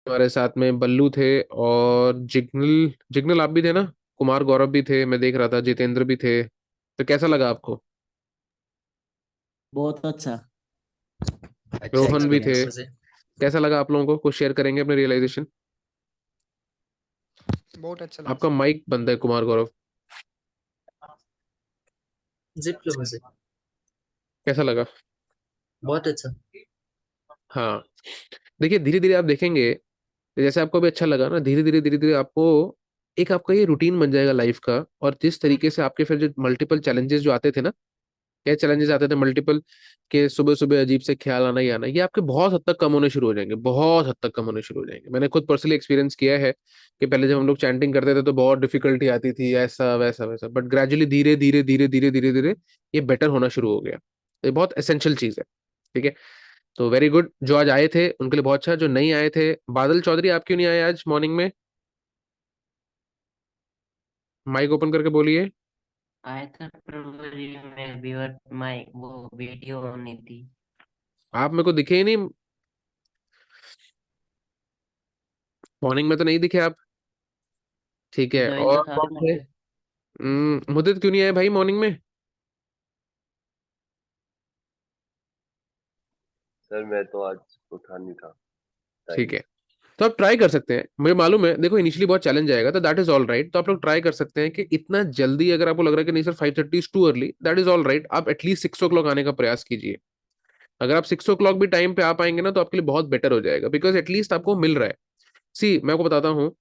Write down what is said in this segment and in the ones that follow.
हमारे साथ में बल्लू थे, और जिग्नल जिग्नल आप भी थे ना? कुमार गौरव भी थे, मैं देख रहा था, जितेंद्र भी थे। तो कैसा लगा आपको? बहुत अच्छा। अच्छा रोहन भी थे। एक्सपीरियंस वैसे। कैसा लगा आप लोगों को? कुछ शेयर करेंगे अपने रियलाइजेशन? बहुत अच्छा लगा आपका सर। माइक बंद है, कुमार गौरव। जिप लो वैसे। कैसा लगा? बहुत अच्छा। हाँ, देखिए धीरे धीरे आप देखेंगे, जैसे आपको भी अच्छा लगा ना, धीरे धीरे धीरे धीरे आपको एक आपका ये रूटीन बन जाएगा लाइफ का। और जिस तरीके से आपके फिर जो मल्टीपल चैलेंजेस जो आते थे ना, क्या चैलेंजेस आते थे मल्टीपल, के सुबह सुबह अजीब से ख्याल आना ही आना, ये आपके बहुत हद तक कम होने शुरू हो जाएंगे, बहुत हद तक कम होने शुरू हो जाएंगे। मैंने खुद पर्सनली एक्सपीरियंस किया है कि पहले जब हम लोग चैंटिंग करते थे तो बहुत डिफिकल्टी आती थी, ऐसा वैसा वैसा, बट ग्रेजुअली धीरे धीरे धीरे धीरे धीरे धीरे ये बेटर होना शुरू हो गया। ये बहुत एसेंशियल चीज है। ठीक है, तो वेरी गुड। जो आज आए थे उनके लिए बहुत अच्छा, जो नहीं आए थे, बादल चौधरी आप क्यों नहीं आए आज मॉर्निंग में? माइक ओपन करके बोलिए। आया था फरवरी में भी, और माई वो वीडियो होनी थी। आप मेरे को दिखे ही नहीं, मॉर्निंग में तो नहीं दिखे आप। ठीक है, ज्वाइन तो और था कौन थे? मैं। मुदित क्यों नहीं आए भाई मॉर्निंग में? सर मैं तो आज उठा नहीं था ठीक टाइम है, से। तो आप ट्राई कर सकते हैं, मुझे मालूम है, देखो इनिशियली बहुत चैलेंज आएगा, तो दैट इज ऑल राइट। तो आप लोग ट्राई कर सकते हैं कि इतना जल्दी अगर आपको लग रहा है कि नहीं sir 5:30 is too early, that is all right, आप एटलीस्ट 6 o'clock आने का प्रयास कीजिए। अगर आप 6 o'clock भी टाइम पे आ पाएंगे ना, तो आपके लिए बहुत बेटर हो जाएगा, बिकॉज एटलीस्ट आपको मिल रहा है। सी, मैं आपको बताता हूँ,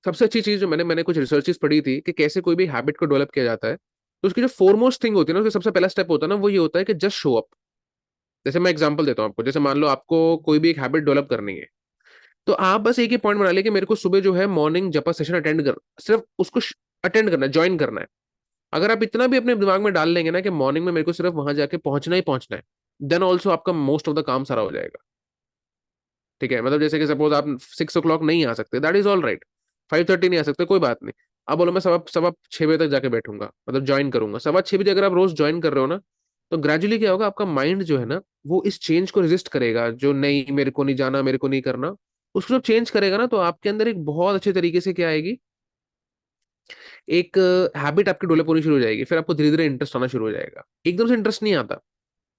सबसे अच्छी चीज जो मैंने मैंने कुछ रिसर्चेस पढ़ी थी कि कैसे कोई भी हैबिट को डेवलप किया जाता है, तो उसकी जो फोरमोस्ट थिंग होती है ना, उसका सबसे पहला स्टेप होता है ना, वो ये होता है कि जस्ट शो अप। जैसे मैं एग्जांपल देता हूँ आपको, जैसे मान लो आपको कोई भी एक हैबिट डेवलप करनी है, तो आप बस एक ही पॉइंट बना लिया कि मेरे को सुबह जो है मॉर्निंग जपा सेशन अटेंड कर, सिर्फ उसको अटेंड करना है, ज्वाइन करना है। अगर आप इतना भी अपने दिमाग में डाल लेंगे ना कि मॉर्निंग में मेरे को सिर्फ वहां जाके पहुंचना ही पहुंचना है, देन ऑल्सो आपका मोस्ट ऑफ द काम सारा हो जाएगा। ठीक है, मतलब जैसे कि सपोज आप 6 o'clock नहीं आ सकते, दैट इज ऑल राइट। 5:30 नहीं आ सकते, कोई बात नहीं। अब बोलो मैं सवा सवा 6 बजे तक जाके बैठूंगा, मतलब ज्वाइन करूंगा 6:15 अगर आप रोज ज्वाइन कर रहे हो ना, तो ग्रेजुअली क्या होगा, आपका माइंड जो है ना, वो इस चेंज को रेजिस्ट करेगा, जो नहीं मेरे को नहीं जाना, मेरे को नहीं करना। उसको जब चेंज करेगा ना, तो आपके अंदर एक बहुत अच्छे तरीके से क्या आएगी, एक हैबिट आपकी डेवलप होनी शुरू हो जाएगी, फिर आपको धीरे धीरे इंटरेस्ट आना शुरू हो जाएगा। एकदम से इंटरेस्ट नहीं आता।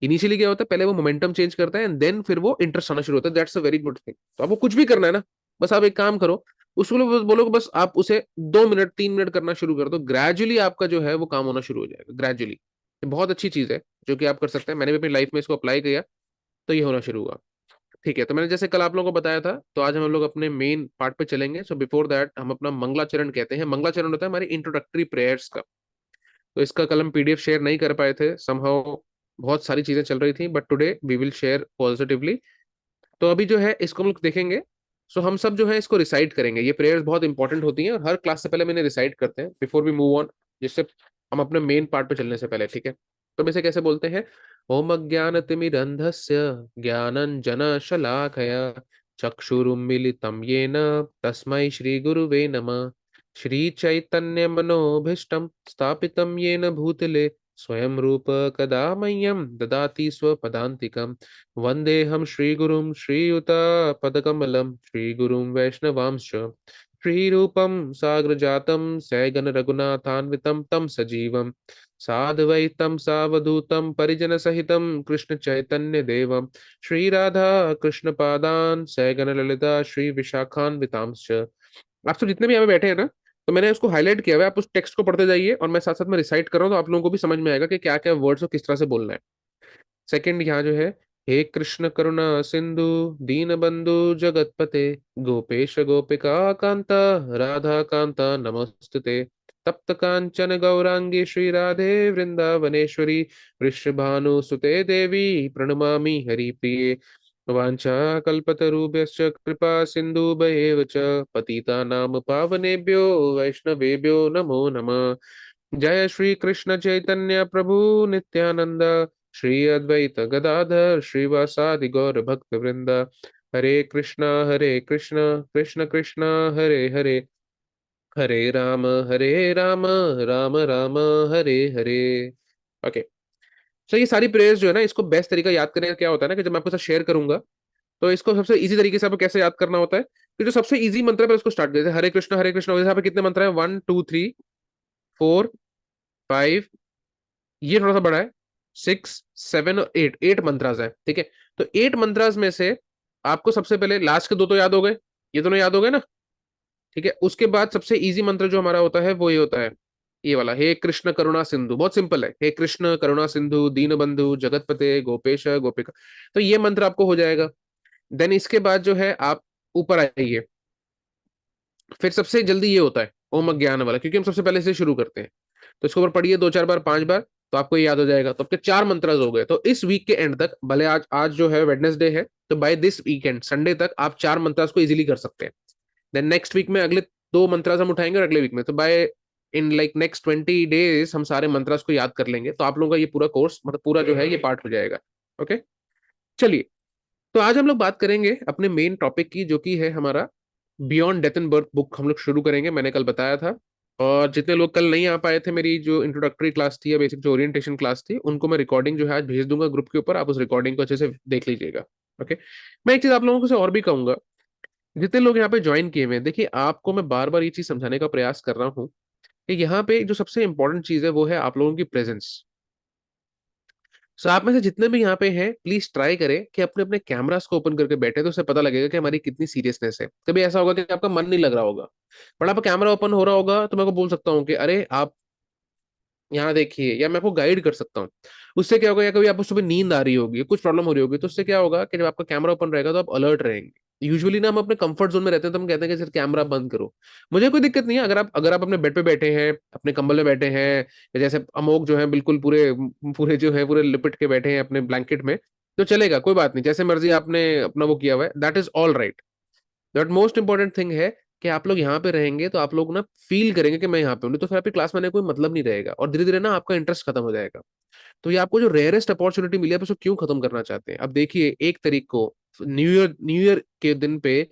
इनिशियली क्या होता है, पहले वो मोमेंटम चेंज करता है एंड देन फिर वो इंटरेस्ट आना शुरू होता है, that's a very good thing. तो आपको कुछ भी करना है ना, बस आप एक काम करो, उसको बोलो कि बस आप उसे 2 मिनट 3 मिनट करना शुरू कर दो, ग्रेजुअली आपका जो है वो काम होना शुरू हो जाएगा, ग्रेजुअली। ये बहुत अच्छी चीज है जो कि आप कर सकते हैं, मैंने भी अपनी लाइफ में इसको अप्लाई किया, तो ये होना शुरू हुआ। ठीक है, तो मैंने जैसे कल आप लोगों को बताया था, तो आज हम लोग अपने मेन पार्ट पे चलेंगे। सो बिफोर दैट हम अपना मंगलाचरण कहते हैं, मंगलाचरण होता है हमारी इंट्रोडक्टरी प्रेयर्स का। तो इसका कल हम पीडीएफ शेयर नहीं कर पाए थे समहाउ, बहुत सारी चीजें चल रही थी, but today we will share positively. तो अभी जो है इसको हम लोग देखेंगे। सो हम सब जो है इसको रिसाइट करेंगे, ये प्रेयर्स बहुत इंपॉर्टेंट होती हैं, और हर क्लास से पहले मैंने रिसाइट करते हैं बिफोर वी मूव ऑन, जिससे हम अपने मेन पार्ट पे चलने से पहले। ठीक है, तो हम इसे कैसे बोलते हैं? ओम अज्ञानतिमिरन्धस्य ज्ञानंजन शलाकया चक्षुरुन्मीलितं येन तस्मै श्री गुरुवे नमः। श्री चैतन्य मनोभीष्टं स्थापितं येन भूतले स्वयं रूप कदा मह्यं ददाति स्वपदान्तिकम्। वन्देऽहं श्रीगुरुं श्रीयुतापदकमलं श्रीगुरुं वैष्णवांश्च। श्रीरूपं साग्रजातं सैगन रघुनाथान्वितं तं सजीवं साद्वैतं सावधूतं परिजनसहितं कृष्णचैतन्यदेवं श्रीराधा कृष्णपादान् सैगन ललिता श्रीविशाखान्वितांश्च। आप सब जितने भी यहाँ पे बैठे हैं ना, तो मैंने उसको हाईलाइट किया हुआ है, आप उस टेक्स्ट को पढ़ते जाइए, और मैं साथ साथ में रिसाइट कर रहा हूँ, तो आप लोगों को भी समझ में आएगा कि क्या क्या वर्ड्स को किस तरह से बोलना है। सेकंड यहाँ जो है, हे कृष्ण करुणा सिंधु दीन बंधु जगतपते गोपेश गोपिका कांता राधा कांता नमस्तुते। तप्त कांचन गौरांगी श्री राधे वृंदावनेश्वरी वृषभानुसुते देवी प्रणमामि हरिप्रिये। वाञ्छाकल्पतरुभ्यश्च कृपा सिन्धुभ्येव च पतितानां पावनेभ्यो वैष्णवेभ्यो नमो नमः। जय श्री कृष्ण चैतन्य प्रभु नित्यानंद श्री अद्वैत गदाधर श्रीवासादि गौर भक्त वृंद। हरे कृष्णा कृष्ण कृष्ण हरे हरे, हरे राम राम राम हरे हरे। ओके, सो ये सारी प्रेयर्स जो है ना, इसको बेस्ट तरीका याद करने का क्या होता है ना, कि जब मैं आपके साथ शेयर करूंगा, तो इसको सबसे इजी तरीके से आपको कैसे याद करना होता है, तो जो सबसे इजी मंत्र है उसको स्टार्ट करते हैं। हरे कृष्ण यहाँ पे कितने मंत्र है? 1 2 3 4 5, ये थोड़ा सा बड़ा है, 6 7 और 8, 8 मंत्रास है, ठीक है। तो 8 मंत्रास में से आपको सबसे पहले लास्ट के दो तो याद हो गए, ये दोनों याद हो गए ना, ठीक है। उसके बाद सबसे इजी मंत्र जो हमारा होता है वो ये होता है, ये वाला, हे कृष्ण करुणा सिंधु, बहुत सिंपल है, हे कृष्ण करुणा सिंधु दीन बंधु जगतपते गोपेश गोपिका। तो ये मंत्र आपको हो जाएगा। देन इसके बाद जो है आप ऊपर आइए, फिर सबसे जल्दी ये होता है ओम अज्ञान वाला, क्योंकि हम सबसे पहले से शुरू करते हैं। तो इसके ऊपर पढ़िए 2 4 बार 5 बार, तो आपको ये याद हो जाएगा। तो आपके 4 मंत्रस हो गए। तो इस वीक के एंड तक, भले आज आज जो है वेडनेसडे है, तो बाय दिस वीकेंड संडे तक आप 4 मंत्रस को इजीली कर सकते हैं। देन नेक्स्ट वीक में अगले 2 मंत्रस हम उठाएंगे, और अगले वीक में तो by in like next 20 days हम सारे मंत्रस को याद कर लेंगे। तो आप लोगों का ये पूरा कोर्स, मतलब पूरा जो है ये पार्ट हो जाएगा। ओके, चलिए। तो आज हम लोग बात करेंगे अपने मेन टॉपिक की, जो कि है हमारा beyond death and berth book हम लोग शुरू करेंगे, मैंने कल बताया था। और जितने लोग कल नहीं आ पाए थे, मेरी जो इंट्रोडक्टरी क्लास थी या बेसिक जो ओरिएंटेशन क्लास थी, उनको मैं रिकॉर्डिंग जो है आज भेज दूंगा ग्रुप के ऊपर, आप उस रिकॉर्डिंग को अच्छे से देख लीजिएगा। ओके, मैं एक चीज आप लोगों को से और भी कहूंगा, जितने लोग यहाँ पे ज्वाइन किए हुए हैं, देखिए आपको मैं बार बार ये चीज समझाने का प्रयास कर रहा हूँ कि यहाँ पे जो सबसे इंपॉर्टेंट चीज है वो है आप लोगों की प्रेजेंस। सो आप में से जितने भी यहाँ पे हैं, प्लीज ट्राई करें कि अपने अपने कैमरास को ओपन करके बैठे, तो उससे पता लगेगा कि हमारी कितनी सीरियसनेस है। कभी ऐसा होगा कि आपका मन नहीं लग रहा होगा, बट आपका कैमरा ओपन हो रहा होगा, तो मैं को बोल सकता हूँ कि अरे आप यहाँ देखिए, या मैं आपको गाइड कर सकता हूँ। उससे क्या होगा, या कभी आपको सुबह नींद आ रही होगी, कुछ प्रॉब्लम हो रही होगी, तो उससे क्या होगा कि जब आपका कैमरा ओपन रहेगा तो आप अलर्ट रहेंगे। यूजुअली ना हम अपने कंफर्ट जोन में रहते हैं, तो हम कहते हैं कि सर कैमरा बंद करो। मुझे कोई दिक्कत नहीं है, अगर आप अपने बेड पे बैठे हैं, अपने कंबल में बैठे हैं, या जैसे अमोक जो है बिल्कुल पूरे पूरे जो है पूरे लिपट के बैठे हैं अपने ब्लैंकेट में, तो चलेगा, कोई बात नहीं, जैसे मर्जी आपने अपना वो किया हुआ है, that is all right. That most important thing है कि आप लोग यहाँ पे रहेंगे तो आप लोग ना फील करेंगे कि मैं यहाँ पे हूँ, नहीं तो फिर आपकी क्लास में आने का कोई मतलब नहीं रहेगा, और धीरे धीरे ना आपका इंटरेस्ट खत्म हो जाएगा। तो ये आपको जो रेयरेस्ट अपॉर्चुनिटी मिली है, आप उसको क्यों खत्म करना चाहते हैं? अब देखिए, 1 तारीख को न्यू ईयर के दिन पे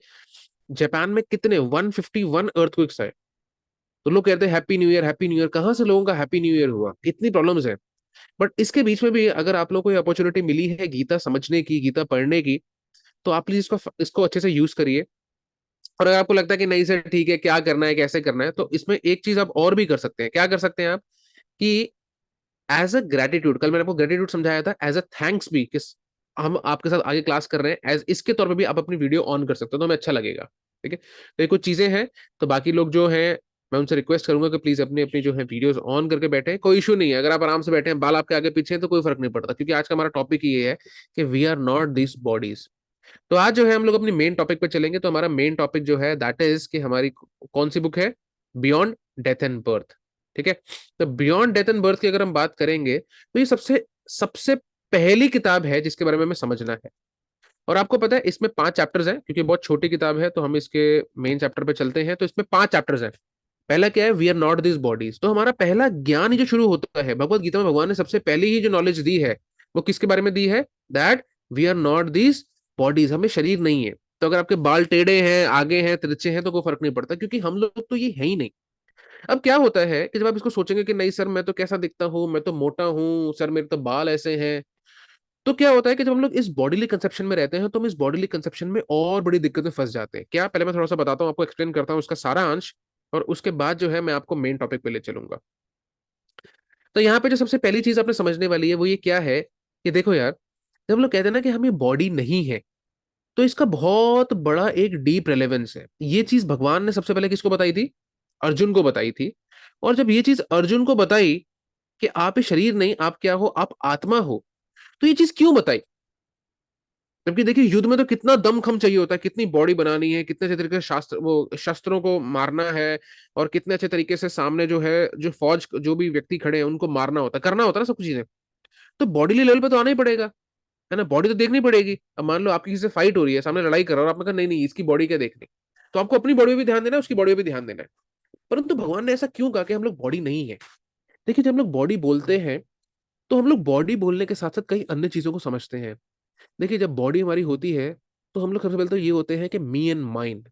जापान में कितने 151 अर्थक्वेक्स आए। तो लोग कहते हैं happy new year, happy new year. कहाँ से लोगों का हैप्पी न्यू ईयर हुआ? इतनी प्रॉब्लम्स है। बट इसके बीच में भी अगर आप लोगों को अपॉर्चुनिटी मिली है गीता समझने की, गीता पढ़ने की, तो आप प्लीज इसको इसको अच्छे से यूज करिए। और अगर आपको लगता है कि नहीं सर ठीक है, क्या करना है, कैसे करना है, तो इसमें एक चीज आप और भी कर सकते हैं। क्या कर सकते हैं आप? कि एज अ ग्रेटिट्यूड, कल मैंने आपको ग्रेटिट्यूड समझाया था, एज अ थैंक्स भी, किस हम आपके साथ आगे क्लास कर रहे हैं, एज इसके तौर पे भी आप अपनी वीडियो ऑन कर सकते हो, तो हमें अच्छा लगेगा। ठीक है, तो ये कुछ चीजें हैं। तो बाकी लोग जो हैं, मैं उनसे रिक्वेस्ट करूंगा कि प्लीज अपनी अपनी जो है वीडियोस ऑन करके बैठे। कोई इशू नहीं है, अगर आप आराम से बैठे हैं, बाल आपके आगे पीछे हैं, तो कोई फर्क नहीं पड़ता, क्योंकि आज का हमारा टॉपिक ये है कि we are not this bodies. तो आज जो है हम लोग अपनी मेन टॉपिक पे चलेंगे। तो हमारा मेन टॉपिक जो है दैट इज कि हमारी कौन सी बुक है? Beyond death and birth. ठीक है, तो बियॉन्ड डेथ एंड बर्थ की अगर हम बात करेंगे, तो ये सबसे सबसे पहली किताब है जिसके बारे में हमें समझना है। और आपको पता है इसमें 5 चैप्टर्स हैं, क्योंकि बहुत छोटी किताब है, तो हम इसके मेन चैप्टर पे चलते हैं। तो इसमें 5 चैप्टर्स हैं। पहला क्या है? We are not this bodies. तो हमारा पहला ज्ञान ही जो शुरू होता है भगवत गीता में, भगवान ने सबसे पहली ही जो नॉलेज दी है वो किसके बारे में दी है? That we are not this bodies, हमें शरीर नहीं है। तो अगर आपके बाल टेढ़े हैं, आगे हैं, तिरछे हैं, तो कोई फर्क नहीं पड़ता, क्योंकि हम लोग तो ये है ही नहीं। अब क्या होता है कि जब आप इसको सोचेंगे कि नहीं सर मैं तो कैसा दिखता हूँ, मैं तो मोटा हूँ सर, मेरे तो बाल ऐसे हैं, तो क्या होता है कि जब हम लोग इस बॉडीली कंसेप्शन में रहते हैं, तो हम इस बॉडीली कंसेप्शन में और बड़ी दिक्कत में फंस जाते हैं। क्या, पहले मैं थोड़ा सा बताता हूँ आपको, एक्सप्लेन करता हूँ उसका सारा अंश, और उसके बाद जो है मैं आपको मेन टॉपिक पे ले चलूंगा। तो यहाँ पे जो सबसे पहली चीज आपने समझने वाली है वो ये क्या है कि देखो यार, जब हम लोग कहते हैं ना कि हमें बॉडी नहीं है, तो इसका बहुत बड़ा एक डीप रेलेवेंस है। ये चीज भगवान ने सबसे पहले किसको बताई थी? अर्जुन को बताई थी। और जब ये चीज अर्जुन को बताई कि आप ये शरीर नहीं, आप क्या हो? आप आत्मा हो। तो ये चीज क्यों बताई? जबकि देखिए युद्ध में तो कितना दमखम चाहिए होता है, कितनी बॉडी बनानी है, कितने अच्छे तरीके से शस्त्रों को मारना है, और कितने अच्छे तरीके से सामने जो है जो फौज जो भी व्यक्ति खड़े हैं उनको मारना होता है, करना होता है ना सब चीजें। तो बॉडी लेवल पे तो आना ही पड़ेगा, है ना? बॉडी तो देखनी पड़ेगी। अब मान लो आपकी किसी से फाइट हो रही है, सामने लड़ाई कर रहा है, और आपने कहा नहीं नहीं इसकी बॉडी क्या देखनी, तो आपको अपनी बॉडी पे भी ध्यान देना है, उसकी बॉडी पे भी ध्यान देना है। परंतु भगवान ने ऐसा क्यों कहा कि हम लोग बॉडी नहीं है? देखिए, जब हम लोग बॉडी बोलते हैं, तो हम लोग बॉडी बोलने के साथ साथ कई अन्य चीजों को समझते हैं। देखिए, जब बॉडी हमारी होती है, तो हम लोग सबसे पहले तो ये होते हैं कि मी एंड माइंड,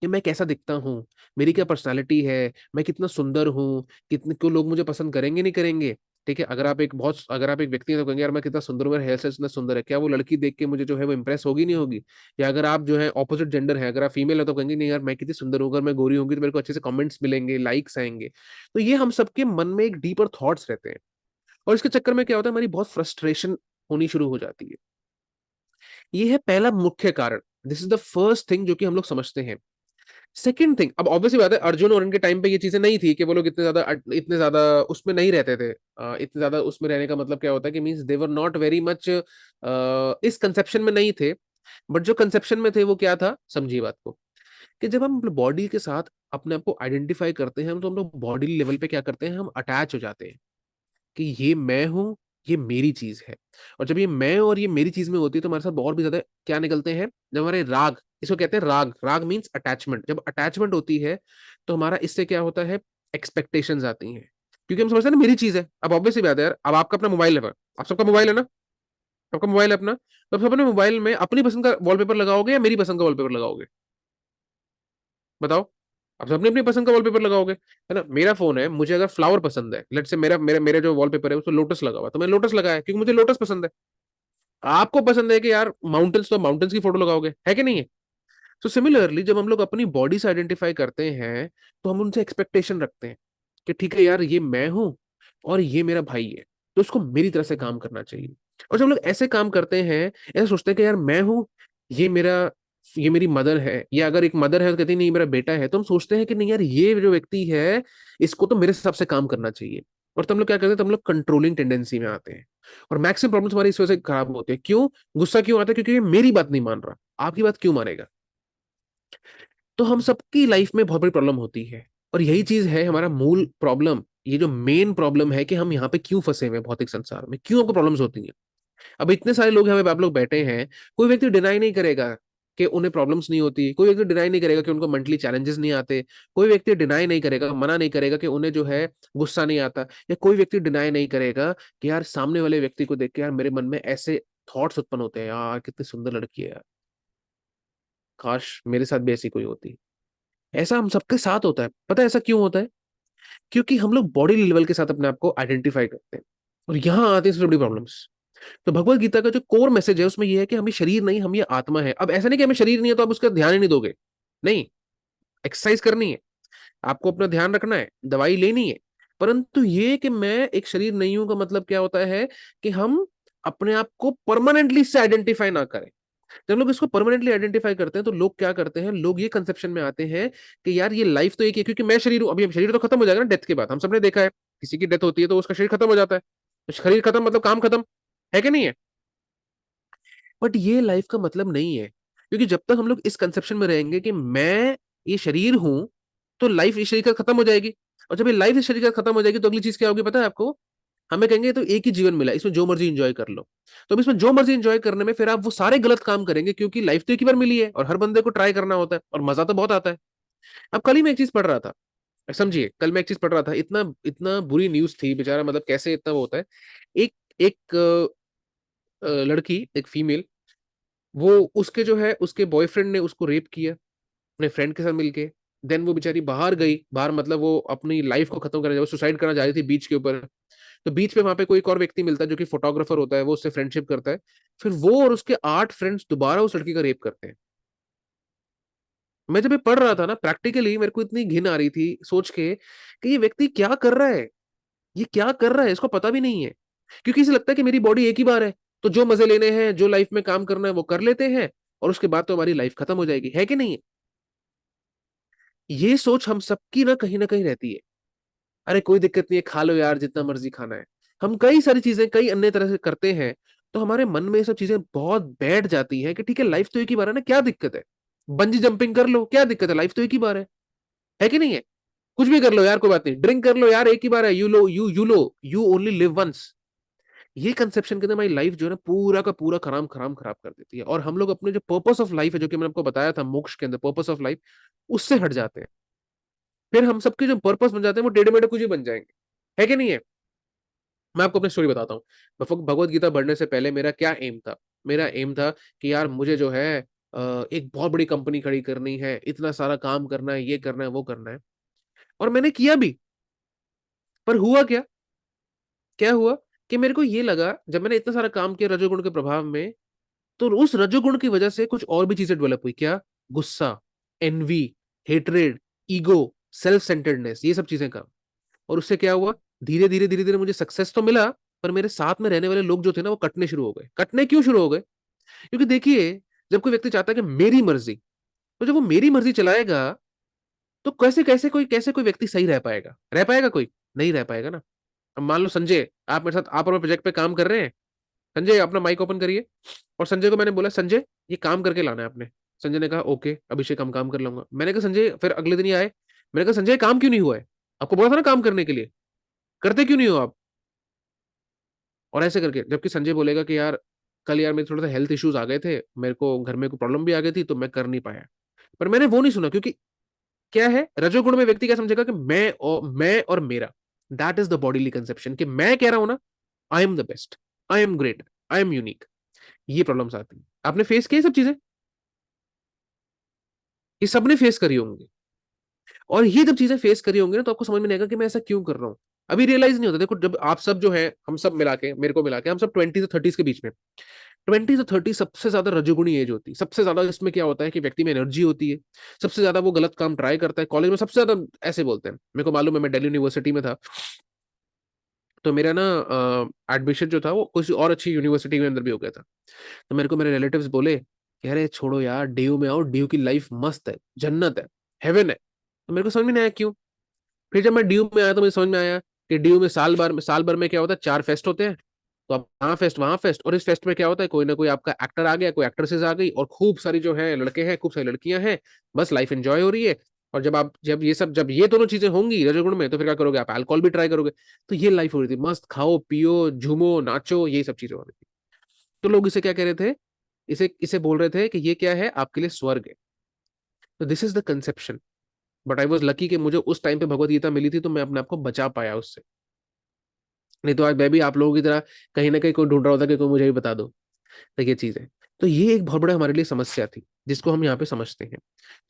कि मैं कैसा दिखता हूँ, मेरी क्या पर्सनालिटी है, मैं कितना सुंदर हूँ, कितने क्यों लोग मुझे पसंद करेंगे नहीं करेंगे। ठीक है, अगर आप एक व्यक्ति हैं तो कहेंगे यार मैं कितना सुंदर हूं, मेरा हेयर स्टाइल इतना सुंदर है, क्या वो लड़की देख के मुझे जो है वो इंप्रेस होगी नहीं होगी? या अगर आप जो है ऑपोजिट जेंडर है, अगर आप फीमेल है तो कहेंगे नहीं यार मैं कितनी सुंदर हूँ, अगर मैं गोरी होंगी तो मेरे को अच्छे से कमेंट्स मिलेंगे, लाइक्स आएंगे। तो ये हम सबके मन में एक डीपर थॉट्स रहते हैं, और इसके चक्कर में क्या होता है, हमारी बहुत फ्रस्ट्रेशन होनी शुरू हो जाती है। ये है पहला मुख्य कारण। This is the first thing जो कि हम लोग समझते हैं। सेकंड थिंग, अब ऑब्वियसली बात है अर्जुन और इनके टाइम पे ये चीजें नहीं थी कि वो लोग इतने ज्यादा उसमें नहीं रहते थे। इतने ज्यादा उसमें रहने का मतलब क्या होता है कि means they were not very much इस कंसेप्शन में नहीं थे। बट जो कंसेप्शन में थे वो क्या था, समझिए बात को, कि जब हम बॉडी के साथ अपने आप को आइडेंटिफाई करते हैं तो हम लोग बॉडी लेवल पे क्या करते हैं, हम अटैच हो जाते हैं कि ये मैं हूं, ये मेरी चीज है। और जब ये मैं और ये मेरी चीज में होती है तो हमारे साथ और भी ज्यादा क्या निकलते हैं, जब हमारे राग, इसको कहते हैं राग, राग मीन्स अटैचमेंट, जब अटैचमेंट होती है तो हमारा इससे क्या होता है, एक्सपेक्टेशंस आती हैं, क्योंकि हम समझते हैं ना मेरी चीज है। अब ऑब्वियसली बात है यार, अब आपका अपना मोबाइल है, आप सबका मोबाइल है ना, आपका मोबाइल है अपना, तो आप अपने मोबाइल में अपनी पसंद का वॉलपेपर लगाओगे या मेरी पसंद का वॉलपेपर लगाओगे? बताओ। आप अपनी अपनी पसंद का वॉलपेपर लगाओगे, है ना? मेरा फोन है, मुझे अगर फ्लावर पसंद है, लेट से मेरा मेरा मेरा जो वॉलपेपर है उसमें लोटस लगा हुआ है, तो मैंने लोटस लगाया क्योंकि मुझे लोटस पसंद है। आपको पसंद है कि यार माउंटेन्स, तो माउंटेन्स की फोटो लगाओगे, है कि नहीं है? तो सिमिलरली जब हम लोग अपनी बॉडी से आइडेंटिफाई करते हैं तो हम उनसे एक्सपेक्टेशन रखते हैं कि ठीक है यार ये मैं हूं और ये मेरा भाई है, तो उसको मेरी तरह से काम करना चाहिए। और जब हम लोग ऐसे काम करते हैं, ऐसे सोचते हैं कि यार मैं हूं, ये मेरा ये मेरी मदर है, या अगर एक मदर है तो कहती है नहीं मेरा बेटा है, तो हम सोचते हैं कि नहीं यार ये जो व्यक्ति है इसको तो मेरे हिसाब से काम करना चाहिए। और तब हम लोग क्या करते हैं, तब हम लोग कंट्रोलिंग टेंडेंसी में आते हैं, और मैक्सिमम प्रॉब्लम्स हमारी इस वजह से खराब होते हैं। क्यों गुस्सा क्यों आता है? क्योंकि ये मेरी बात नहीं मान रहा, आपकी बात क्यों मानेगा? तो हम सबकी लाइफ में बहुत बड़ी प्रॉब्लम होती है, और यही चीज है हमारा मूल प्रॉब्लम। ये जो मेन प्रॉब्लम है कि हम यहाँ पे क्यों फंसे हुए हैं भौतिक संसार में, क्यों हमको प्रॉब्लम्स होती हैं। अब इतने सारे लोग हैं, आप लोग बैठे हैं, कोई व्यक्ति डिनाई नहीं करेगा कि उन्हें प्रॉब्लम्स नहीं होती, कोई व्यक्ति डिनाई नहीं करेगा कि उनको मेंटली चैलेंजेस नहीं आते, कोई व्यक्ति डिनाई नहीं करेगा, मना नहीं करेगा कि उन्हें जो है गुस्सा नहीं आता, या कोई व्यक्ति डिनाई नहीं करेगा कि यार सामने वाले व्यक्ति को देख के यार मेरे मन में ऐसे थॉट्स उत्पन्न होते हैं, यार कितनी सुंदर लड़की है यार, काश मेरे साथ भी ऐसी कोई होती। ऐसा हम सबके साथ होता है। पता है ऐसा क्यों होता है? क्योंकि हम लोग बॉडी लेवल के साथ अपने आप को आइडेंटिफाई करते हैं, और यहां आते हैं सबसे बड़ी प्रॉब्लम्स। तो भगवत गीता का जो कोर मैसेज है उसमें यह है कि हम ये शरीर नहीं, हम ये आत्मा है। अब ऐसा नहीं कि हमें शरीर नहीं है तो आप उसका ध्यान ही नहीं दोगे, नहीं, एक्सरसाइज करनी है, आपको अपना ध्यान रखना है, दवाई लेनी है, परंतु ये कि मैं एक शरीर नहीं हूं का मतलब क्या होता है कि हम अपने आप को परमानेंटली से आइडेंटिफाई ना करें। जब लोग इसको परमानेंटली आइडेंटिफाई करते हैं तो लोग क्या करते हैं, लोग ये कंसेप्शन में आते हैं कि यार ये लाइफ तो एक ही है, क्योंकि मैं शरीर हूं, अभी शरीर तो खत्म हो जाएगा ना डेथ के बाद, हम सबने देखा है किसी की डेथ होती है तो उसका शरीर खत्म हो जाता है, तो शरीर खत्म मतलब काम खत्म, है कि नहीं है? बट ये लाइफ का मतलब नहीं है, क्योंकि जब तक हम लोग इस कंसेप्शन में रहेंगे कि मैं ये शरीर हूं, तो लाइफ इस शरीर का खत्म हो जाएगी। और जब ये लाइफ इस शरीर का खत्म हो जाएगी तो अगली चीज क्या होगी पता है आपको? हमें कहेंगे तो एक ही जीवन मिला, इसमें जो मर्जी एंजॉय कर लो। तो अब इसमें जो मर्जी एंजॉय करने में फिर आप वो सारे गलत काम करेंगे, क्योंकि लाइफ तो एक ही बार मिली है और हर बंदे को ट्राई करना होता है और मजा तो बहुत आता है। अब कल ही मैं एक चीज पढ़ रहा था, समझिए कल मैं एक चीज पढ़ रहा था, इतना इतना बुरी न्यूज थी बेचारा, मतलब कैसे इतना वो होता है। एक एक लड़की, एक फीमेल, वो उसके जो है उसके बॉयफ्रेंड ने उसको रेप किया अपने फ्रेंड के साथ मिलके। देन वो बेचारी बाहर गई, बाहर मतलब वो अपनी लाइफ को खत्म करने, वो सुसाइड करना जा रही थी बीच के ऊपर। तो बीच पे वहां पे कोई एक और व्यक्ति मिलता है जो कि फोटोग्राफर होता है, वो उससे फ्रेंडशिप करता है। फिर वो और उसके 8 फ्रेंड्स दोबारा उस लड़की का रेप करते हैं। मैं जब ये पढ़ रहा था ना, प्रैक्टिकली मेरे को इतनी घिन आ रही थी सोच के कि ये व्यक्ति क्या कर रहा है, ये क्या कर रहा है, इसको पता भी नहीं है। क्योंकि इसे लगता है कि मेरी बॉडी एक ही बार है, तो जो मजे लेने हैं, जो लाइफ में काम करना है वो कर लेते हैं, और उसके बाद तो हमारी लाइफ खत्म हो जाएगी, है कि नहीं है? ये सोच हम सबकी ना कहीं रहती है। अरे कोई दिक्कत नहीं है, खा लो यार जितना मर्जी खाना है। हम कई सारी चीजें कई अन्य तरह से करते हैं, तो हमारे मन में ये सब चीजें बहुत बैठ जाती हैं कि ठीक है लाइफ तो एक ही बार है ना, क्या दिक्कत है? बंजी जंपिंग कर लो, क्या दिक्कत है, लाइफ तो एक ही बार है कि नहीं है? कुछ भी कर लो यार, कोई बात नहीं, ड्रिंक कर लो यार, एक ही बार है, यू ओनली लिव वंस। ये कंसेप्शन के अंदर हमारी लाइफ जो है ना पूरा का पूरा खराब खराब खराब कर देती है, और हम लोग अपने जो पर्पस ऑफ लाइफ है, जो कि मैंने आपको बताया था मोक्ष के अंदर पर्पस ऑफ लाइफ, उससे हट जाते हैं। फिर हम सबके जो पर्पस बन जाते हैं वो टेढ़े मेढ़े कुछ ही बन जाएंगे, है कि नहीं है? मैं आपको अपनी स्टोरी बताता हूँ। भगवत गीता पढ़ने से पहले मेरा क्या एम था? मेरा एम था कि यार मुझे जो है एक बहुत बड़ी कंपनी खड़ी करनी है, इतना सारा काम करना है, ये करना है वो करना है, और मैंने किया भी। पर हुआ क्या? क्या हुआ कि मेरे को ये लगा जब मैंने इतना सारा काम किया रजोगुण के प्रभाव में, तो उस रजोगुण की वजह से कुछ और भी चीजें डेवलप हुई। क्या? गुस्सा, envy, hatred, ego, self centredness, ये सब चीजें काम। और उससे क्या हुआ, धीरे धीरे धीरे धीरे मुझे सक्सेस तो मिला, पर मेरे साथ में रहने वाले लोग जो थे ना वो कटने शुरू हो गए। कटने क्यों शुरू हो गए? क्योंकि देखिए, जब कोई व्यक्ति चाहता है कि मेरी मर्जी, तो जब वो मेरी मर्जी चलाएगा, तो कैसे कोई व्यक्ति सही रह पाएगा? रह पाएगा कोई? नहीं रह पाएगा ना। अब मान लो संजय, आप मेरे साथ, आप और मैं प्रोजेक्ट पे काम कर रहे हैं। संजय अपना माइक ओपन करिए। और संजय को मैंने बोला, संजय ये काम करके लाना है आपने। संजय ने कहा ओके अभिषेक, हम काम कर लूंगा। मैंने कहा संजय, फिर अगले दिन ही आए, मैंने कहा संजय काम क्यों नहीं हुआ है? आपको बोला था ना काम करने के लिए, करते क्यों नहीं हो आप? और ऐसे करके, जबकि संजय बोलेगा कि यार कल यार मेरे थोड़ा सा हेल्थ इश्यूज आ गए थे, मेरे को घर में कोई प्रॉब्लम भी आ गई थी, तो मैं कर नहीं पाया। पर मैंने वो नहीं सुना, क्योंकि क्या है, रजोगुण में व्यक्ति क्या समझेगा कि मैं और मेरा, that is the bodily conception, कि मैं कह रहा हूं ना, I am the best, I am great, I am unique. ये प्रॉब्लम्स आती है। आपने फेस किया ये सब चीजें? ये सबने फेस करी होंगी। और ये जब चीजें फेस करी होंगी ना, तो आपको समझ में नहीं आएगा कि मैं ऐसा क्यों कर रहा हूं। अभी रियलाइज नहीं होता। देखो, जब आप सब जो है, हम सब मिला के, मेरे को मिला के, हम सब 20 से 30 के बीच में, 20 से 30 सबसे ज्यादा रजोगुणी एज होती है। सबसे ज्यादा इसमें क्या होता है कि व्यक्ति में एनर्जी होती है, सबसे ज्यादा वो गलत काम ट्राई करता है। कॉलेज में सबसे ज्यादा ऐसे बोलते हैं, मेरे को मालूम है, मैं दिल्ली यूनिवर्सिटी में था, तो मेरा ना एडमिशन जो था वो किसी और अच्छी यूनिवर्सिटी के अंदर भी हो गया था। तो मेरे को मेरे रिलेटिव्स बोले कि अरे छोड़ो यार, डीयू में आओ, डीयू की लाइफ मस्त है, जन्नत है, हेवन है। तो मेरे को समझ में नहीं आया क्यों। फिर जब मैं डीयू में आया तो मुझे समझ में आया कि डीयू में साल भर में क्या होता है, 4 फेस्ट होते हैं। तो अब यहाँ फेस्ट वहां फेस्ट, और इस फेस्ट में क्या होता है, कोई ना कोई आपका एक्टर आ गया, कोई एक्ट्रेसेस आ गई, और खूब सारी जो है लड़के हैं, खूब सारी लड़कियां हैं। बस लाइफ एंजॉय हो रही है। और जब ये दोनों चीजें होंगी रजोगुण में, तो फिर क्या करोगे आप? अल्कोहल भी ट्राई करोगे। तो ये लाइफ हो रही थी, मस्त खाओ पियो झूमो नाचो, ये सब चीजें हो रही थी। तो लोग इसे क्या कह रहे थे, इसे इसे बोल रहे थे कि ये क्या है, आपके लिए स्वर्ग है। तो this is the conception. But I was lucky कि मुझे उस टाइम पे भगवत गीता मिली थी, तो मैं अपने आप को बचा पाया उससे। नहीं तो आज मैं भी आप लोगों की तरह कहीं ना कहीं कोई ढूंढ रहा होता कि कोई मुझे भी बता दो। तो ये चीज है। तो ये एक बहुत बड़ा हमारे लिए समस्या थी, जिसको हम यहाँ पे समझते हैं।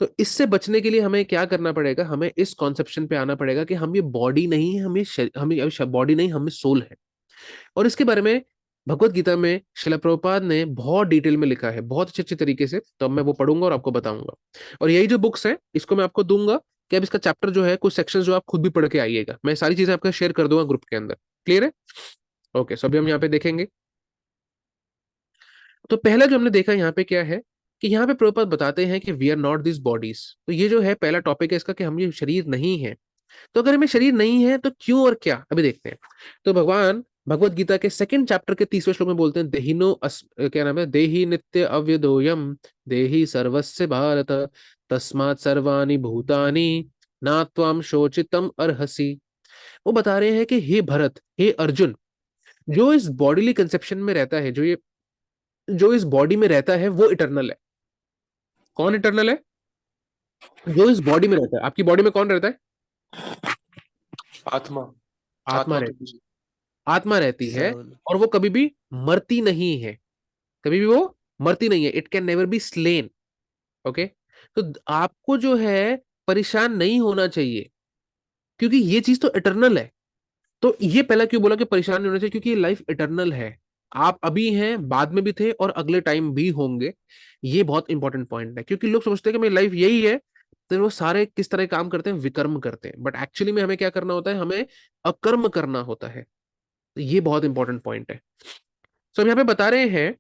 तो इससे बचने के लिए हमें क्या करना पड़ेगा, हमें इस कॉन्सेप्शन पे आना पड़ेगा कि हम ये बॉडी नहीं है, हमें बॉडी नहीं, हमें सोल है। और इसके बारे में भगवत गीता में शिला प्रभुपाद ने बहुत डिटेल में लिखा है, बहुत अच्छे अच्छे तरीके से। तो अब मैं वो पढ़ूंगा और आपको बताऊंगा। और यही जो बुक्स है, इसको मैं आपको दूंगा कि अब इसका चैप्टर जो है, कुछ सेक्शन जो आप खुद भी पढ़ के आइएगा, मैं सारी चीजें आपको शेयर कर दूंगा ग्रुप के अंदर। क्लियर है? ओके, सो अभी हम यहाँ पे देखेंगे। तो पहला जो हमने देखा यहाँ पे क्या है, कि यहाँ पे प्रभुपाद बताते हैं कि we are not this bodies. तो ये जो है पहला टॉपिक है इसका, कि हम ये शरीर नहीं है। तो अगर हमें शरीर नहीं है तो क्यों और क्या, अभी देखते हैं। तो भगवान भगवत गीता के 2nd चैप्टर के 30वें श्लोक में बोलते हैं, क्या नाम है, देही नित्य अव्यदोयम, देही सर्वस्य भारत, तस्मात् सर्वाणि भूतानि ना त्वाम शोचितम अर्हसि। वो बता रहे हैं कि हे भरत, हे अर्जुन, जो इस बॉडीली कंसेप्शन में रहता है, जो इस बॉडी में रहता है, वो इटर्नल है। कौन इटर्नल है? जो इस बॉडी में रहता है। आपकी बॉडी में कौन रहता है? आत्मा। आत्मा आत्मा तो रहती है। आत्मा रहती है, सोल। और वो कभी भी मरती नहीं है। कभी भी वो मरती नहीं है। It can never be slain. Okay. तो आपको जो है परेशान नहीं होना चाहिए, क्योंकि ये चीज तो इटर्नल है। तो ये पहला क्यों बोला कि परेशान नहीं होना चाहिए, क्योंकि ये लाइफ इटर्नल है। आप अभी हैं, बाद में भी थे, और अगले टाइम भी होंगे। ये बहुत इंपॉर्टेंट पॉइंट है, क्योंकि लोग सोचते हैं कि मेरी लाइफ यही है, तो वो सारे किस तरह काम करते हैं, विकर्म करते हैं। बट एक्चुअली में हमें क्या करना होता है, हमें अकर्म करना होता है। तो ये बहुत इंपॉर्टेंट पॉइंट है। सो हम यहाँ पे बता रहे हैं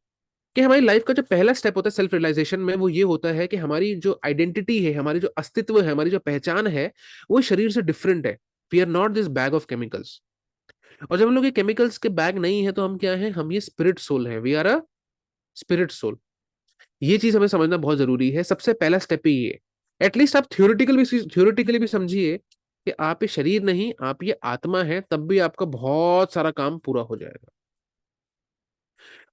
कि हमारी लाइफ का जो पहला स्टेप होता है सेल्फ रियलाइजेशन में, वो ये होता है कि हमारी जो आइडेंटिटी है, हमारी जो अस्तित्व है, हमारी जो पहचान है, वो शरीर से डिफरेंट है। We are not this bag of chemicals. और जब हम लोग ये केमिकल्स के बैग नहीं है, तो हम क्या है, हम ये स्पिरिट सोल है। We are a spirit soul. ये चीज हमें समझना बहुत जरूरी है। सबसे पहला स्टेप ही ये। एटलीस्ट आप थ्योरेटिकली भी समझिए कि आप ये शरीर नहीं, आप ये आत्मा है, तब भी आपका बहुत सारा काम पूरा हो जाएगा।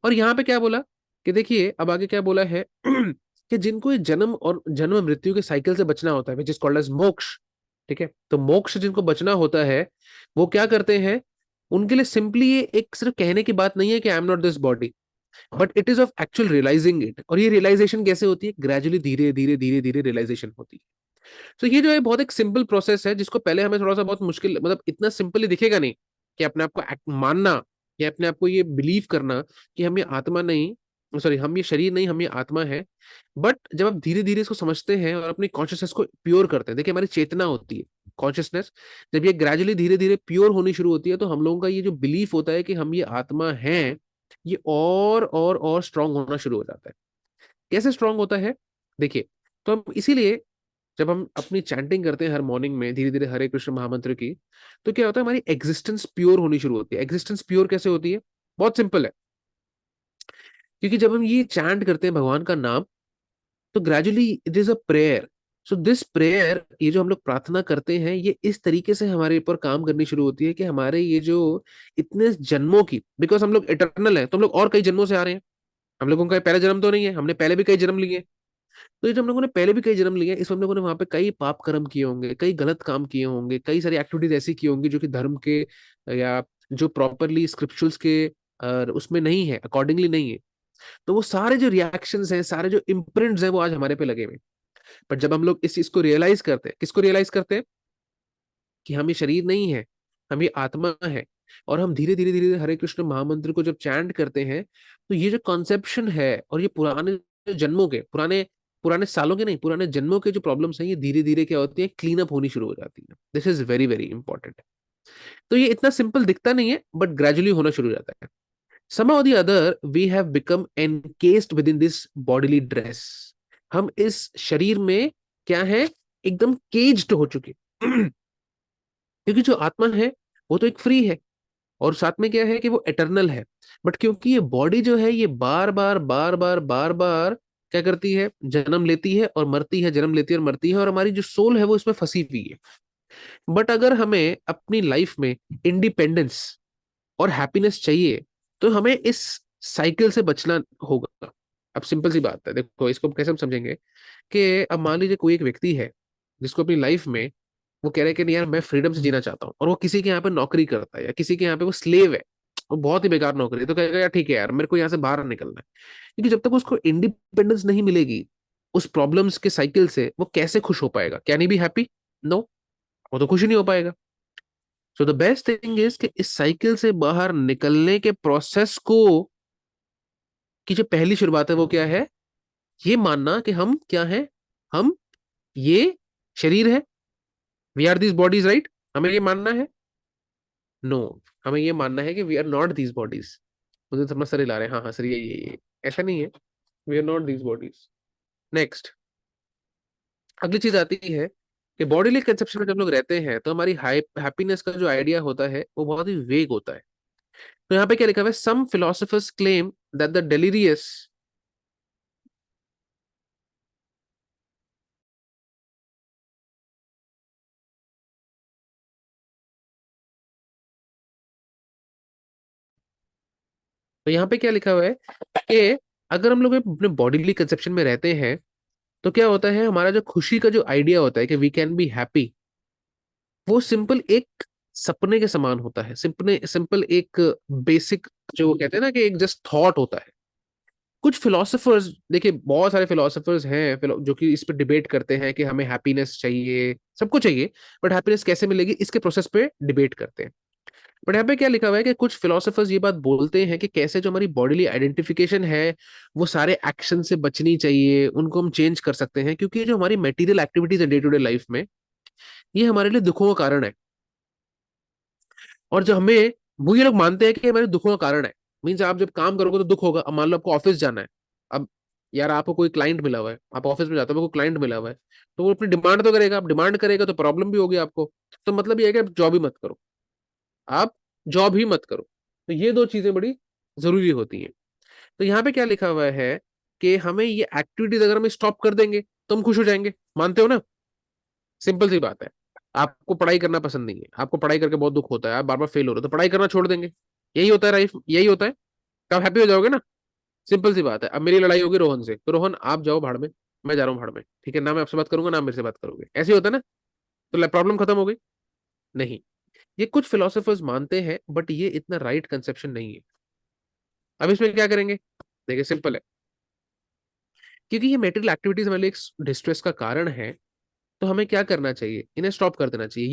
और यहाँ पे क्या बोला कि देखिए, अब आगे क्या बोला है कि जिनको ये जन्म मृत्यु के साइकिल से बचना होता है, विच इज कॉल्ड एज मोक्ष। ठीक है, तो मोक्ष जिनको बचना होता है, वो क्या करते हैं, उनके लिए सिंपली ये एक सिर्फ कहने की बात नहीं है कि I am not this body, but it is of actual realising it. और ये रियलाइजेशन कैसे होती है? ग्रेजुअली, धीरे धीरे धीरे धीरे रियलाइजेशन होती है। तो ये जो है बहुत एक सिंपल प्रोसेस है, जिसको पहले हमें थोड़ा सा बहुत मुश्किल, मतलब इतना सिंपली दिखेगा नहीं कि अपने आप को मानना या अपने आप को ये बिलीव करना कि हम ये आत्मा नहीं, सॉरी, हम ये शरीर नहीं, हम ये आत्मा है। बट जब आप धीरे धीरे इसको समझते हैं और अपनी कॉन्शियसनेस को प्योर करते हैं, देखिए हमारी चेतना होती है कॉन्शियसनेस, जब ये ग्रेजुअली धीरे धीरे प्योर होनी शुरू होती है तो हम लोगों का ये जो बिलीफ होता है कि हम ये आत्मा हैं, ये और स्ट्रांग होना शुरू हो जाता है। कैसे स्ट्रांग होता है? देखिए, तो हम इसीलिए जब हम अपनी चैंटिंग करते हैं हर मॉर्निंग में धीरे धीरे हरे कृष्ण महामंत्र की, तो क्या होता है, हमारी एग्जिस्टेंस प्योर होनी शुरू होती है। एग्जिस्टेंस प्योर कैसे होती है? बहुत सिंपल है, क्योंकि जब हम ये चैंट करते हैं भगवान का नाम, तो gradually it is a prayer. So this prayer, ये जो हम लोग प्रार्थना करते हैं, ये इस तरीके से हमारे ऊपर काम करनी शुरू होती है कि हमारे ये जो इतने जन्मों की, बिकॉज हम लोग इटर्नल है तो हम लोग और कई जन्मों से आ रहे हैं, हम लोगों का पहला जन्म तो नहीं है, हमने पहले भी कई जन्म लिए। तो ये जो हम लोगों ने पहले भी कई जन्म लिए, इस हम लोगों ने वहां पे कई पाप कर्म किए होंगे, कई गलत काम किए होंगे, कई सारी एक्टिविटीज ऐसी की होंगी जो कि धर्म के या जो प्रॉपरली स्क्रिप्चुअल्स के उसमें नहीं है, अकॉर्डिंगली नहीं है। तो वो सारे जो रिएक्शंस हैं, सारे जो इम्प्रिंट्स हैं, वो आज हमारे पे लगे हुए हैं। पर जब हम लोग इस चीज को रियलाइज करते हैं, किसको रियलाइज करते हैं कि हम ये शरीर नहीं है, हम ये आत्मा है, और हम धीरे धीरे धीरे हरे कृष्ण महामंत्र को जब चैंट करते हैं, तो ये जो कॉन्सेप्शन है और ये पुराने जन्मों के, पुराने पुराने सालों के नहीं, पुराने जन्मों के जो प्रॉब्लम्स हैं, ये धीरे धीरे क्या होती है, क्लीन अप होनी शुरू हो जाती है। This is very very important. तो ये इतना सिंपल दिखता नहीं है, बट ग्रेजुअली होना शुरू हो जाता है। Somehow or the other, we have become encased within this bodily dress. हम इस शरीर में क्या है, एकदम केज्ड हो चुके क्योंकि जो आत्मा है वो तो एक फ्री है, और साथ में क्या है कि वो एटर्नल है। बट क्योंकि ये बॉडी जो है, ये बार बार क्या करती है, जन्म लेती है और मरती है, जन्म लेती है और मरती है, और हमारी जो सोल है वो इसमें फंसी हुई है। बट अगर हमें अपनी लाइफ में इंडिपेंडेंस और हैप्पीनेस चाहिए, तो हमें इस साइकिल से बचना होगा। अब सिंपल सी बात है, देखो इसको कैसे हम समझेंगे कि अब मान लीजिए कोई एक व्यक्ति है जिसको अपनी लाइफ में वो कह रहा है कि नहीं यार, मैं फ्रीडम से जीना चाहता हूँ, और वो किसी के यहाँ पे नौकरी करता है या किसी के यहाँ पे वो स्लेव है, वो बहुत ही बेकार नौकरी है, तो कहेगा यार ठीक है यार, मेरे को यहाँ से बाहर निकलना है। क्योंकि जब तक उसको इंडिपेंडेंस नहीं मिलेगी उस प्रॉब्लम्स के साइकिल से, वो कैसे खुश हो पाएगा? Can he be happy? No, वो तो खुश ही नहीं हो पाएगा। So the best thing is कि इस साइकिल से बाहर निकलने के प्रोसेस को की जो पहली शुरुआत है वो क्या है, ये मानना कि हम क्या है, हम ये शरीर है, we are this bodies, right? हमें ये मानना है? नो, हमें ये मानना है कि we are not this bodies. मुझे समझ सर हिला रहे हैं, हाँ हाँ सर, ये ऐसा नहीं है, we are not this bodies. Next, अगली चीज आती है कि बॉडीली कंसेप्शन में जब लोग रहते हैं तो हमारी हैप्पीनेस का जो आइडिया होता है वो बहुत ही वेग होता है। तो यहाँ पे क्या लिखा हुआ है, सम philosophers claim that the delirious, तो यहाँ पे क्या लिखा हुआ है कि अगर हम लोग अपने बॉडीली कंसेप्शन में रहते हैं, तो क्या होता है, हमारा जो खुशी का जो आइडिया होता है कि वी कैन बी हैप्पी, वो सिंपल एक सपने के समान होता है। सिंपल एक बेसिक, जो वो कहते हैं ना कि एक जस्ट थॉट होता है। कुछ फिलोसोफर्स, देखिए बहुत सारे फिलोसोफर्स हैं जो कि इस पे डिबेट करते हैं कि हमें हैप्पीनेस चाहिए, सबको चाहिए, बट हैप्पीनेस कैसे मिलेगी इसके प्रोसेस पे डिबेट करते हैं। बट यहाँ पे क्या लिखा हुआ है कि कुछ फिलोसोफर्स ये बात बोलते हैं कि कैसे जो हमारी बॉडीली आइडेंटिफिकेशन है, वो सारे एक्शन से बचनी चाहिए, उनको हम चेंज कर सकते हैं, क्योंकि जो हमारी मटेरियल एक्टिविटीज है डे टू डे लाइफ में, ये हमारे लिए दुखों का कारण है। और जो हमें, वो ये लोग मानते हैं कि हमारे दुखों का कारण है। मीन्स आप जब काम करोगे तो दुख होगा। अब मान लो आपको ऑफिस जाना है, अब यार आपको कोई क्लाइंट मिला हुआ है, आप ऑफिस में जाते हो, कोई क्लाइंट मिला हुआ है, तो वो अपनी डिमांड तो करेगा, आप डिमांड करेगा तो प्रॉब्लम भी होगी आपको। तो मतलब ये है कि आप जॉब ही मत करो, आप जॉब ही मत करो। तो ये दो चीजें बड़ी जरूरी होती हैं। तो यहाँ पे क्या लिखा हुआ है कि हमें ये एक्टिविटीज अगर हम स्टॉप कर देंगे तो हम खुश हो जाएंगे। मानते हो ना? सिंपल सी बात है। आपको पढ़ाई करना पसंद नहीं है, आपको पढ़ाई करके बहुत दुख होता है, आप बार बार फेल हो रहे हो, तो पढ़ाई करना छोड़ देंगे। यही होता है लाइफ, यही होता है। तो आप हैप्पी हो जाओगे ना? सिंपल सी बात है। अब मेरी लड़ाई होगी रोहन से, तो रोहन आप जाओ भाड़ में, मैं जा रहा हूँ भाड़ में, ठीक है ना? मैं आपसे बात करूंगा ना, मेरे से बात करोगे, ऐसे ही होता है ना? तो प्रॉब्लम खत्म हो गई? नहीं, ये कुछ फिलोसोफर्स मानते हैं, बट ये इतना राइट कंसेप्शन नहीं है। अब इसमें क्या करेंगे? देखिए सिंपल है, क्योंकि ये मेटेरियल एक्टिविटीज हमारे लिए एक डिस्ट्रेस का कारण है, तो हमें क्या करना चाहिए, इन्हें स्टॉप कर देना चाहिए।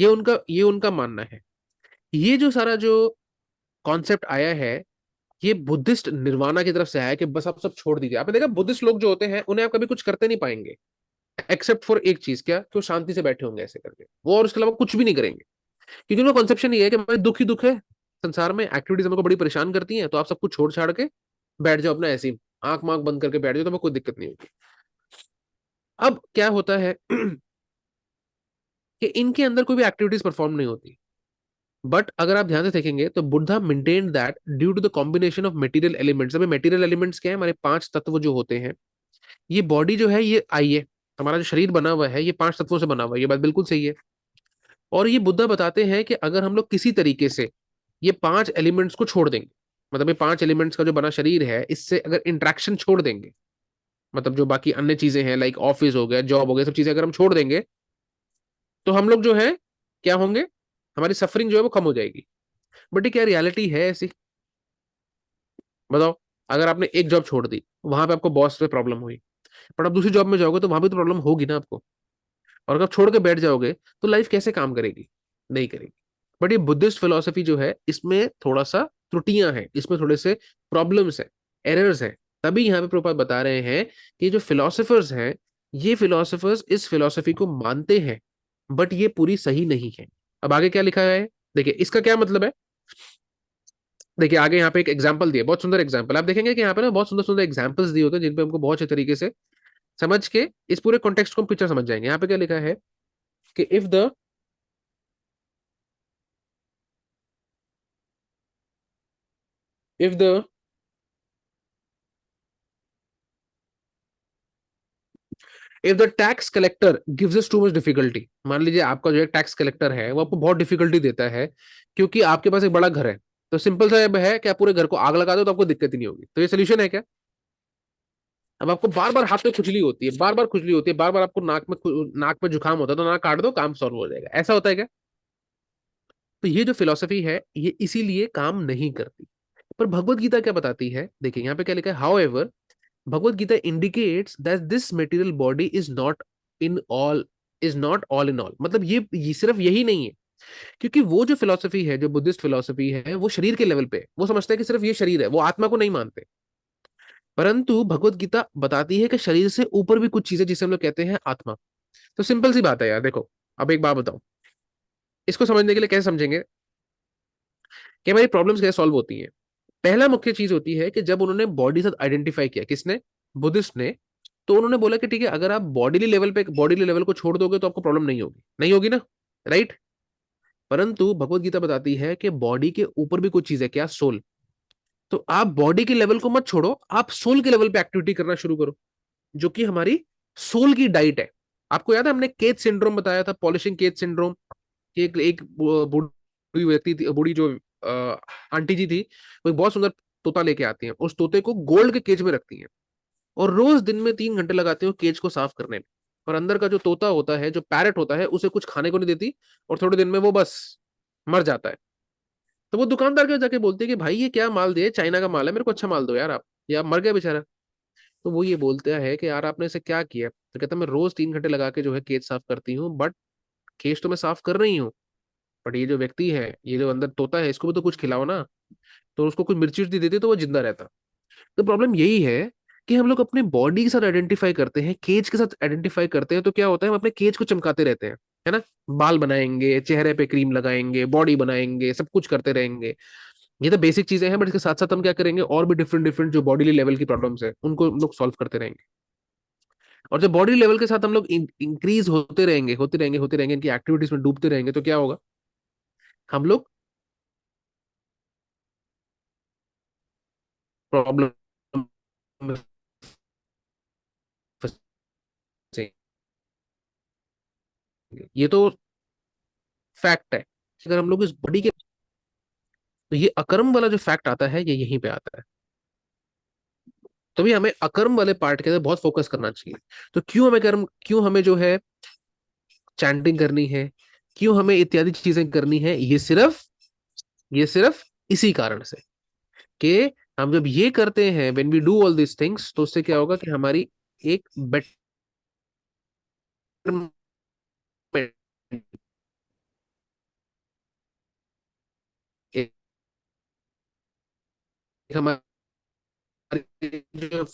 ये उनका मानना है। ये जो सारा जो कॉन्सेप्ट आया है, ये बुद्धिस्ट निर्वाणा की तरफ से आया है कि बस आप सब छोड़ दीजिए। आपने देखा बुद्धिस्ट लोग जो होते हैं उन्हें आप कभी कुछ करते नहीं पाएंगे, एक्सेप्ट फॉर एक चीज, क्या, कि वो शांति से बैठे होंगे ऐसे करके, वो और उसके अलावा कुछ भी नहीं करेंगे। क्योंकि उनका कॉन्सेप्शन ये है कि भाई दुख ही दुख है, संसार में एक्टिविटीज हमको बड़ी परेशान करती हैं, तो आप सब कुछ छोड़ छाड़ के बैठ जाओ अपना ऐसे ही, आंख मांख बंद करके बैठ जाओ, तो हमें कोई दिक्कत नहीं होगी। अब क्या होता है कि इनके अंदर कोई भी एक्टिविटीज परफॉर्म नहीं होती। बट अगर आप ध्यान से देखेंगे तो Buddha maintain that due to the combination of material elements. अभी मटेरियल एलिमेंट्स क्या है, हमारे पांच तत्व जो होते हैं, ये बॉडी जो है, ये आइए, हमारा जो शरीर बना हुआ है ये पांच तत्वों से बना हुआ है, ये बात बिल्कुल सही है। और ये बुद्धा बताते हैं कि अगर हम लोग किसी तरीके से ये पांच एलिमेंट्स को छोड़ देंगे, मतलब ये पांच एलिमेंट्स का जो बना शरीर है, इससे अगर इंट्रैक्शन छोड़ देंगे, मतलब जो बाकी अन्य चीजें हैं लाइक ऑफिस हो गया, जॉब हो गया, सब चीजें अगर हम छोड़ देंगे, तो हम लोग जो है क्या होंगे, हमारी सफरिंग जो है वो कम हो जाएगी। बट ये क्या रियलिटी है ऐसी? बताओ। अगर आपने एक जॉब छोड़ दी, वहां पे आपको बॉस से प्रॉब्लम हुई, पर आप दूसरी जॉब में जाओगे तो वहां भी तो प्रॉब्लम होगी ना आपको। और अगर आप छोड़ के बैठ जाओगे तो लाइफ कैसे काम करेगी? नहीं करेगी। बट ये बुद्धिस्ट फिलोसफी जो है, इसमें थोड़ा सा त्रुटियां हैं, इसमें थोड़े से प्रॉब्लम्स है, एरर्स है। तभी यहाँ पे प्रभुपाद बता रहे हैं कि जो फिलोसफर्स हैं, ये फिलोसफर्स इस फिलोसफी को मानते हैं, बट ये पूरी सही नहीं है। अब आगे क्या लिखा है, देखिए इसका क्या मतलब है। देखिए आगे यहाँ पे एक एग्जाम्पल दिया, बहुत सुंदर एग्जाम्पल। आप देखेंगे कि यहाँ पे ना बहुत सुंदर सुंदर एग्जाम्पल्स दिए होते हैं, जिन पे हमको बहुत अच्छे तरीके से समझ के इस पूरे कॉन्टेक्स्ट को हम पिक्चर समझ जाएंगे। यहाँ पे क्या लिखा है कि if the if the tax collector gives us too much difficulty, मान लीजिए आपका जो एक टैक्स कलेक्टर है वो आपको बहुत डिफिकल्टी देता है, क्योंकि आपके पास एक बड़ा घर है, तो सिंपल सा है कि आप पूरे घर को आग लगा दो तो आपको दिक्कत ही नहीं होगी। तो ये सोल्यूशन है क्या? अब आपको बार बार हाथ में खुजली होती है, बार बार खुजली होती है, बार बार आपको नाक में जुकाम होता है, तो नाक काट दो, काम सॉल्व हो जाएगा, ऐसा होता है क्या? तो ये जो फिलोसफी है ये इसीलिए काम नहीं करती। पर भगवत गीता क्या बताती है, देखिए यहाँ पे क्या लिखा है, however Bhagavad Gita indicates that this material body in all is not all in all. मतलब ये सिर्फ यही नहीं है, क्योंकि वो जो फिलोसफी है, जो बुद्धिस्ट फिलोसफी है, वो शरीर के लेवल पे है। वो समझते हैं कि सिर्फ ये शरीर है, वो आत्मा को नहीं मानते। परंतु भगवत गीता बताती है कि शरीर से ऊपर भी कुछ चीजें, जिसे हम लोग कहते हैं आत्मा। तो सिंपल सी बात है यार, देखो अब एक बात बताओ, इसको समझने के लिए कैसे समझेंगे कि हमारी प्रॉब्लम्स कैसे सॉल्व होती हैं। पहला मुख्य चीज होती है कि जब उन्होंने बॉडी साथ आइडेंटिफाई किया, किसने, बुद्धिस्ट ने, तो उन्होंने बोला कि ठीक है, अगर आप बॉडीली लेवल को छोड़ दोगे तो आपको प्रॉब्लम नहीं होगी, नहीं होगी ना, राइट। परंतु भगवत गीता बताती है कि बॉडी के ऊपर भी कुछ चीज है, क्या, सोल। तो आप बॉडी के लेवल को मत छोड़ो, आप सोल के लेवल पे एक्टिविटी करना शुरू करो, जो कि हमारी सोल की डाइट है। आपको याद है हमने केथ सिंड्रोम बताया था, पॉलिशिंग केथ सिंड्रोम, कि एक बूढ़ी व्यक्ति थी, बूढ़ी जो आंटी जी थी, वो एक बहुत सुंदर तोता लेके आती हैं, उस तोते को गोल्ड के केज में रखती हैं, और रोज दिन में 3 घंटे लगाते हो केज को साफ करने में। और अंदर का जो तोता होता है, जो पैरट होता है, उसे कुछ खाने को नहीं देती, और थोड़े दिन में वो बस मर जाता है। तो वो दुकानदार के जाके बोलते हैं कि भाई ये क्या माल दिए, चाइना का माल है, मेरे को अच्छा माल दो यार आप, या मर गया बेचारा। तो वो ये बोलता है कि यार आपने इसे क्या किया, तो कहता है मैं रोज 3 घंटे लगा के जो है केज साफ करती हूँ, बट केज तो मैं साफ कर रही हूँ, बट ये जो व्यक्ति है, ये जो अंदर तोता है, इसको भी तो कुछ खिलाओ ना। तो उसको कुछ मिर्ची उर्ची देती तो वो जिंदा रहता। तो प्रॉब्लम यही है कि हम लोग अपने बॉडी के साथ आइडेंटिफाई करते हैं, केज के साथ आइडेंटिफाई करते हैं, तो क्या होता है, हम अपने केज को चमकाते रहते हैं, है ना। बाल बनाएंगे, चेहरे पे क्रीम लगाएंगे, बॉडी बनाएंगे, सब कुछ करते रहेंगे। ये तो बेसिक चीजें हैं, बट इसके साथ साथ हम क्या करेंगे, और भी डिफरेंट डिफरेंट जो बॉडी लेवल की प्रॉब्लम्स है उनको हम लोग सॉल्व करते रहेंगे। और जब बॉडी लेवल के साथ हम लोग इंक्रीज होते रहेंगे इनकी एक्टिविटीज में डूबते रहेंगे, तो क्या होगा, हम लोग प्रॉब्लम में फंसेंगे। ये तो फैक्ट है। अगर हम लोग इस बॉडी के, तो ये अकर्म वाला जो फैक्ट आता है, ये यहीं पे आता है। तभी हमें अकर्म वाले पार्ट के अंदर बहुत फोकस करना चाहिए। तो क्यों हमें जो है चैंटिंग करनी है, क्यों हमें इत्यादि चीजें करनी है, ये सिर्फ इसी कारण से कि हम जब ये करते हैं, when we do all this things, तो उससे क्या होगा कि हमारी एक बेटर हमारी जो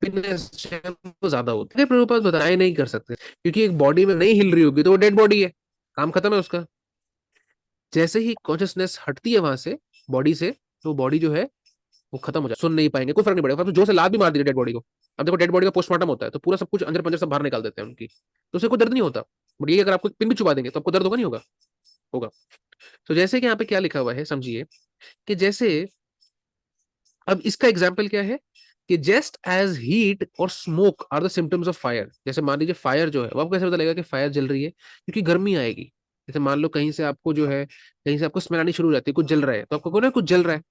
happiness है वो ज्यादा होती है। प्रभुपाद बताया नहीं कर सकते, क्योंकि एक बॉडी में नहीं हिल रही होगी तो वो डेड बॉडी है, काम खत्म है उसका। जैसे ही कॉन्शियसनेस हटती है वहां से, बॉडी से, तो बॉडी जो है वो खत्म हो जाए, सुन नहीं पाएंगे, कोई फर्क नहीं पड़ेगा। तो जो से लात भी मार दी डेड बॉडी को, अब देखो डेड बॉडी का पोस्टमार्टम होता है तो पूरा सब कुछ अंदर पंजर सब बाहर निकाल देते हैं उनकी, तो उसे कोई दर्द नहीं होता। बट ये अगर आपको पिन भी चुबा देंगे तो आपको दर्द होगा नहीं होगा? होगा। तो जैसे कि यहाँ पे क्या लिखा हुआ है समझिए, कि जैसे अब इसका एग्जाम्पल क्या है, कि जस्ट एज हीट और smoke are the symptoms of fire. जैसे मान लीजिए फायर जो है वो आपको कैसे पता लगेगा कि फायर जल रही है? क्योंकि गर्मी आएगी। जैसे मान लो कहीं से आपको जो है, कहीं से आपको स्मेल आनी शुरू हो जाती है, कुछ जल रहा है, तो आपको ना कुछ जल रहा है,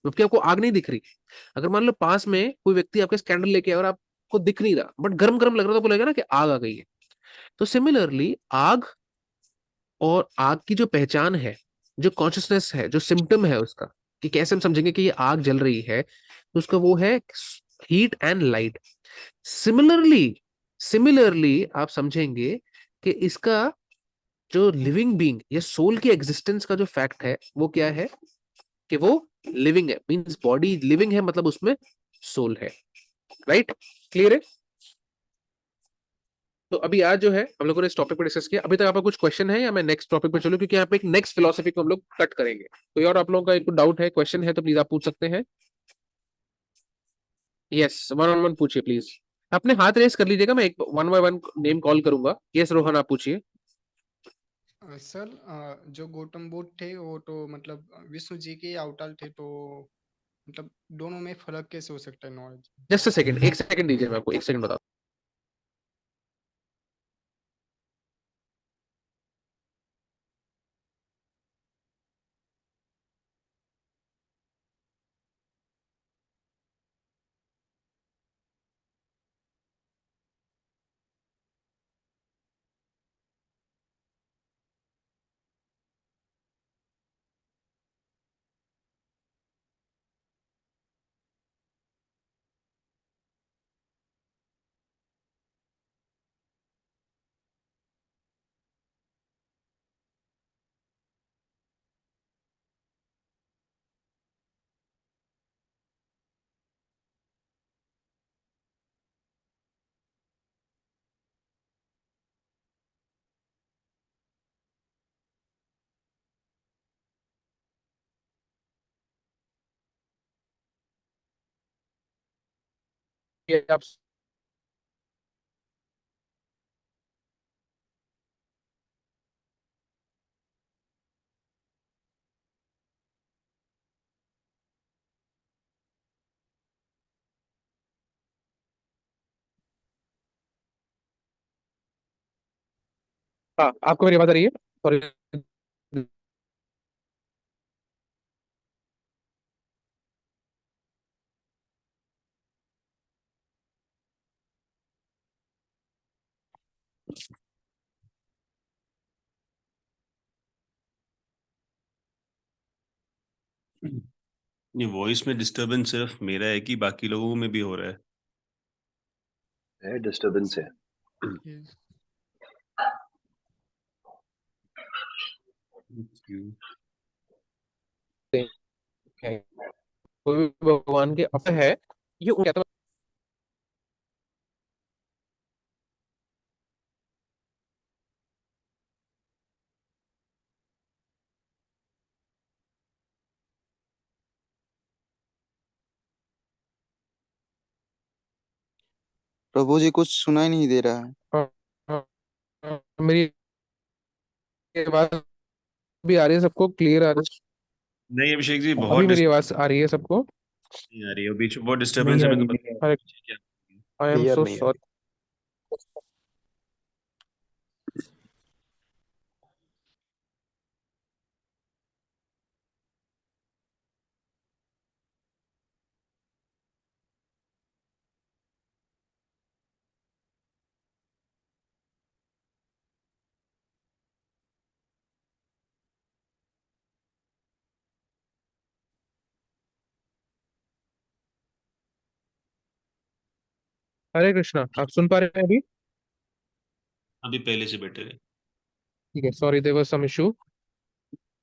जबकि आपको आग नहीं दिख रही। अगर मान लो पास में कोई व्यक्ति आपके कैंडल लेके आया और आपको दिख नहीं रहा बट गर्म गर्म लग रहा है, तो आपको लगेगा ना कि आग आ गई है। तो सिमिलरली आग और आग की जो पहचान है, जो कॉन्शियसनेस है, जो सिम्टम है उसका, कि कैसे हम समझेंगे कि ये आग जल रही है, तो उसका वो है heat and light. Similarly similarly आप समझेंगे कि इसका जो लिविंग बीइंग या सोल की एग्जिस्टेंस का जो फैक्ट है वो क्या है, कि वो लिविंग है, मींस बॉडी लिविंग है, मतलब उसमें सोल है। राइट? क्लियर है? तो अभी आज जो है हम लोगों ने इस टॉपिक पर डिस्कस किया। अभी तक आपका कुछ क्वेश्चन है या मैं नेक्स्ट टॉपिक पे चलूं, क्योंकि यहाँ पे एक नेक्स्ट फिलोसफी को हम लोग कट करेंगे। कोई और आप लोगों का एक डाउट है, क्वेश्चन है, तो प्लीज आप पूछ सकते हैं। यस, वन ऑन वन पूछिए प्लीज। अपने हाथ रेस कर लीजिएगा, मैं एक one by one name call करूंगा। यस रोहन, आप पूछिए। सर जो गौतम बुद्ध थे वो तो मतलब विष्णु जी के अवतार थे, तो मतलब दोनों में फर्क कैसे हो सकता है नॉलेज? जस्ट अ सेकंड, एक सेकंड दीजिए, मैं आपको एक सेकंड बता। ये आप हाँ, आपको मेरी आवाज आ रही है? सॉरी। ये वॉइस में डिस्टरबेंस सिर्फ मेरा है कि बाकी लोगों में भी हो रहा है डिस्टरबेंस है। Yes. कोई भी भगवान के अप है, ये कहता है। प्रभु जी कुछ सुनाई नहीं दे रहा है। हाँ, हाँ, हाँ, मेरी आवाज भी आ रही है सबको? क्लियर आ रही नहीं अभिषेक जी, है? बहुत अभी मेरी आवाज आ रही है सबको? नहीं आ रही है, बीच में बहुत डिस्टरबेंस है। मैं तो पता अरे, नहीं क्या। आई एम क्लियर सो नहीं है। सॉरी। हरे कृष्णा, आप सुन पा रहे हैं अभी? अभी पहले से बेटर है। ठीक है, sorry there was some issue.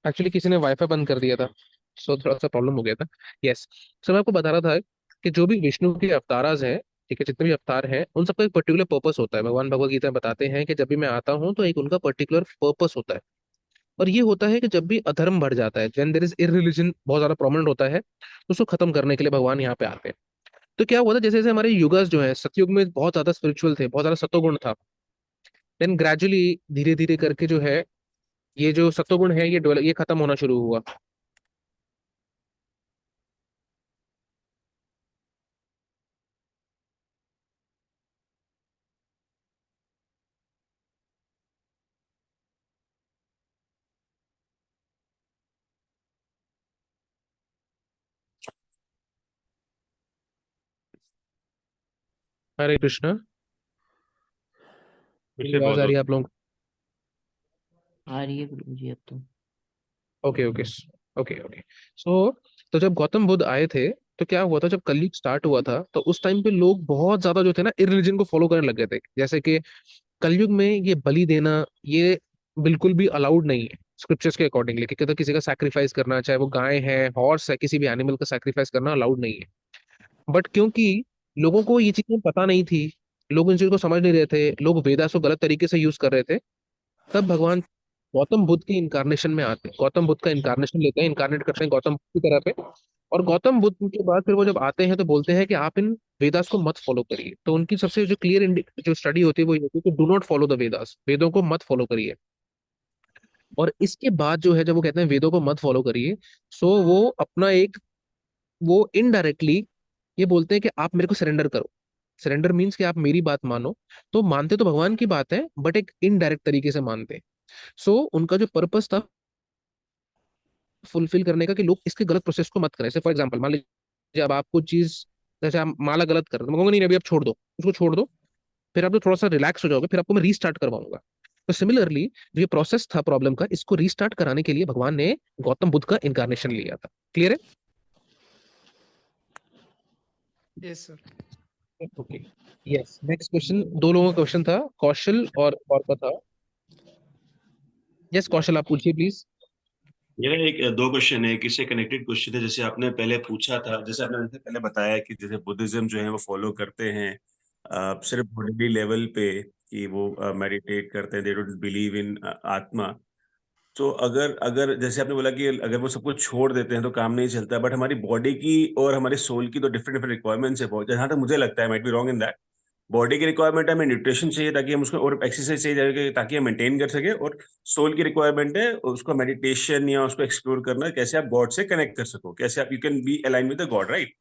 Actually किसी ने वाईफाई बंद कर दिया था, सो थोड़ा सा प्रॉब्लम हो गया था। यस। सो मैं आपको बता रहा था कि जो भी विष्णु के अवताराज हैं, ठीक है, जितने भी अवतार हैं उन सबका एक पर्टिकुलर पर्पस होता है। भगवान भगवत गीता में बताते हैं कि जब भी मैं आता हूँ तो एक उनका पर्टिकुलर पर्पस होता है। और ये होता है कि जब भी अधर्म बढ़ जाता है, व्हेन देयर इज इररिलीजन बहुत ज्यादा प्रोमिनेंट होता है, तो उसको खत्म करने के लिए भगवान यहाँ पे आते हैं। तो क्या हुआ था, जैसे जैसे हमारे युगस जो है, सतयुग में बहुत ज्यादा स्पिरिचुअल थे, बहुत ज्यादा सत्वगुण था। देन ग्रेजुअली धीरे धीरे करके जो है, ये जो सत्वगुण है ये ये खत्म होना शुरू हुआ। हरे कृष्णा। मेरी फिर आवाज बहुत आ रही होता है आप लोगों आ रही है गुरु जी अब तो। को? Okay okay. Okay okay. So तो जब गौतम बुद्ध आए थे, तो क्या हुआ था, जब कलयुग स्टार्ट हुआ था तो उस टाइम पे लोग बहुत ज्यादा जो थे ना इरिलीजन को फॉलो करने लग गए थे। जैसे कि कलयुग में ये बलि देना, ये बिल्कुल भी अलाउड नहीं है स्क्रिप्चर्स के अकॉर्डिंगली, कि किसी का सैक्रिफाइस करना, चाहे वो गाय है, हॉर्स है, किसी भी एनिमल का सैक्रिफाइस करना अलाउड नहीं है। बट क्योंकि लोगों को ये चीजें पता नहीं थी, लोग इन चीजों को समझ नहीं रहे थे, लोग वेदास को गलत तरीके से यूज कर रहे थे, तब भगवान गौतम बुद्ध के इनकारनेशन में आते हैं। गौतम बुद्ध का इनकारनेशन लेते हैं, इनकारनेट करते हैं गौतम बुद्ध की तरह पे। और गौतम बुद्ध के बाद फिर वो जब आते हैं तो बोलते हैं कि आप इन वेदास को मत फॉलो करिए। तो उनकी सबसे जो क्लियर जो स्टडी होती है वो ये होती है कि do not follow the Vedas, वेदों को मत फॉलो करिए। और इसके बाद जो है, जब वो कहते हैं वेदों को मत फॉलो करिए, सो वो अपना एक, वो इनडायरेक्टली ये बोलते हैं कि आप मेरे को सरेंडर करो। सरेंडर मीन्स कि आप मेरी बात मानो। तो मानते तो भगवान की बात है, बट एक इनडायरेक्ट तरीके से मानते हैं। सो उनका जो पर्पस था फुलफिल करने का, कि लोग इसके गलत प्रोसेस को मत करें। जैसे फॉर एग्जाम्पल मान लीजिए अब आप कुछ चीज, जैसे आप माला गलत कर रहे हो, मैं कहूंगा नहीं अभी आप छोड़ दो, उसको छोड़ दो, फिर आप तो थोड़ा सा रिलैक्स हो जाओगे, फिर आपको मैं रीस्टार्ट करवाऊंगा। तो सिमिलरली जो ये प्रोसेस था प्रॉब्लम का, इसको रीस्टार्ट कराने के लिए भगवान ने गौतम बुद्ध का इनकारनेशन लिया था। क्लियर है? Yes sir. Okay. Yes, next question, दो लोगों का क्वेश्चन था, कौशल और का था। यस कौशल, आप पूछिए प्लीज। मेरा एक दो क्वेश्चन है, एक इससे कनेक्टेड क्वेश्चन है। जैसे आपने पहले पूछा था, जैसे आपने जैसे पहले बताया कि जैसे बुद्धिज्म जो है वो फॉलो करते हैं सिर्फ बॉडी लेवल पे, कि वो मेडिटेट करते हैं, दे डोंट बिलीव इन आत्मा। तो अगर अगर जैसे आपने बोला कि अगर वो सब कुछ छोड़ देते हैं तो काम नहीं चलता, बट हमारी बॉडी की और हमारे सोल की तो डिफरेंट डिफरेंट रिक्वायरमेंट्स है बहुत, जहां तक मुझे लगता है, might be wrong in that. Body की रिक्वायरमेंट है, हमें न्यूट्रिशन चाहिए ताकि हम उसको, और एक्सरसाइज चाहिए ताकि हम मेंटेन कर सके, और सोल की रिक्वायरमेंट है उसको मेडिटेशन या उसको एक्सप्लोर करना, कैसे आप गॉड से कनेक्ट कर सको, कैसे आप you can be align with the God, right.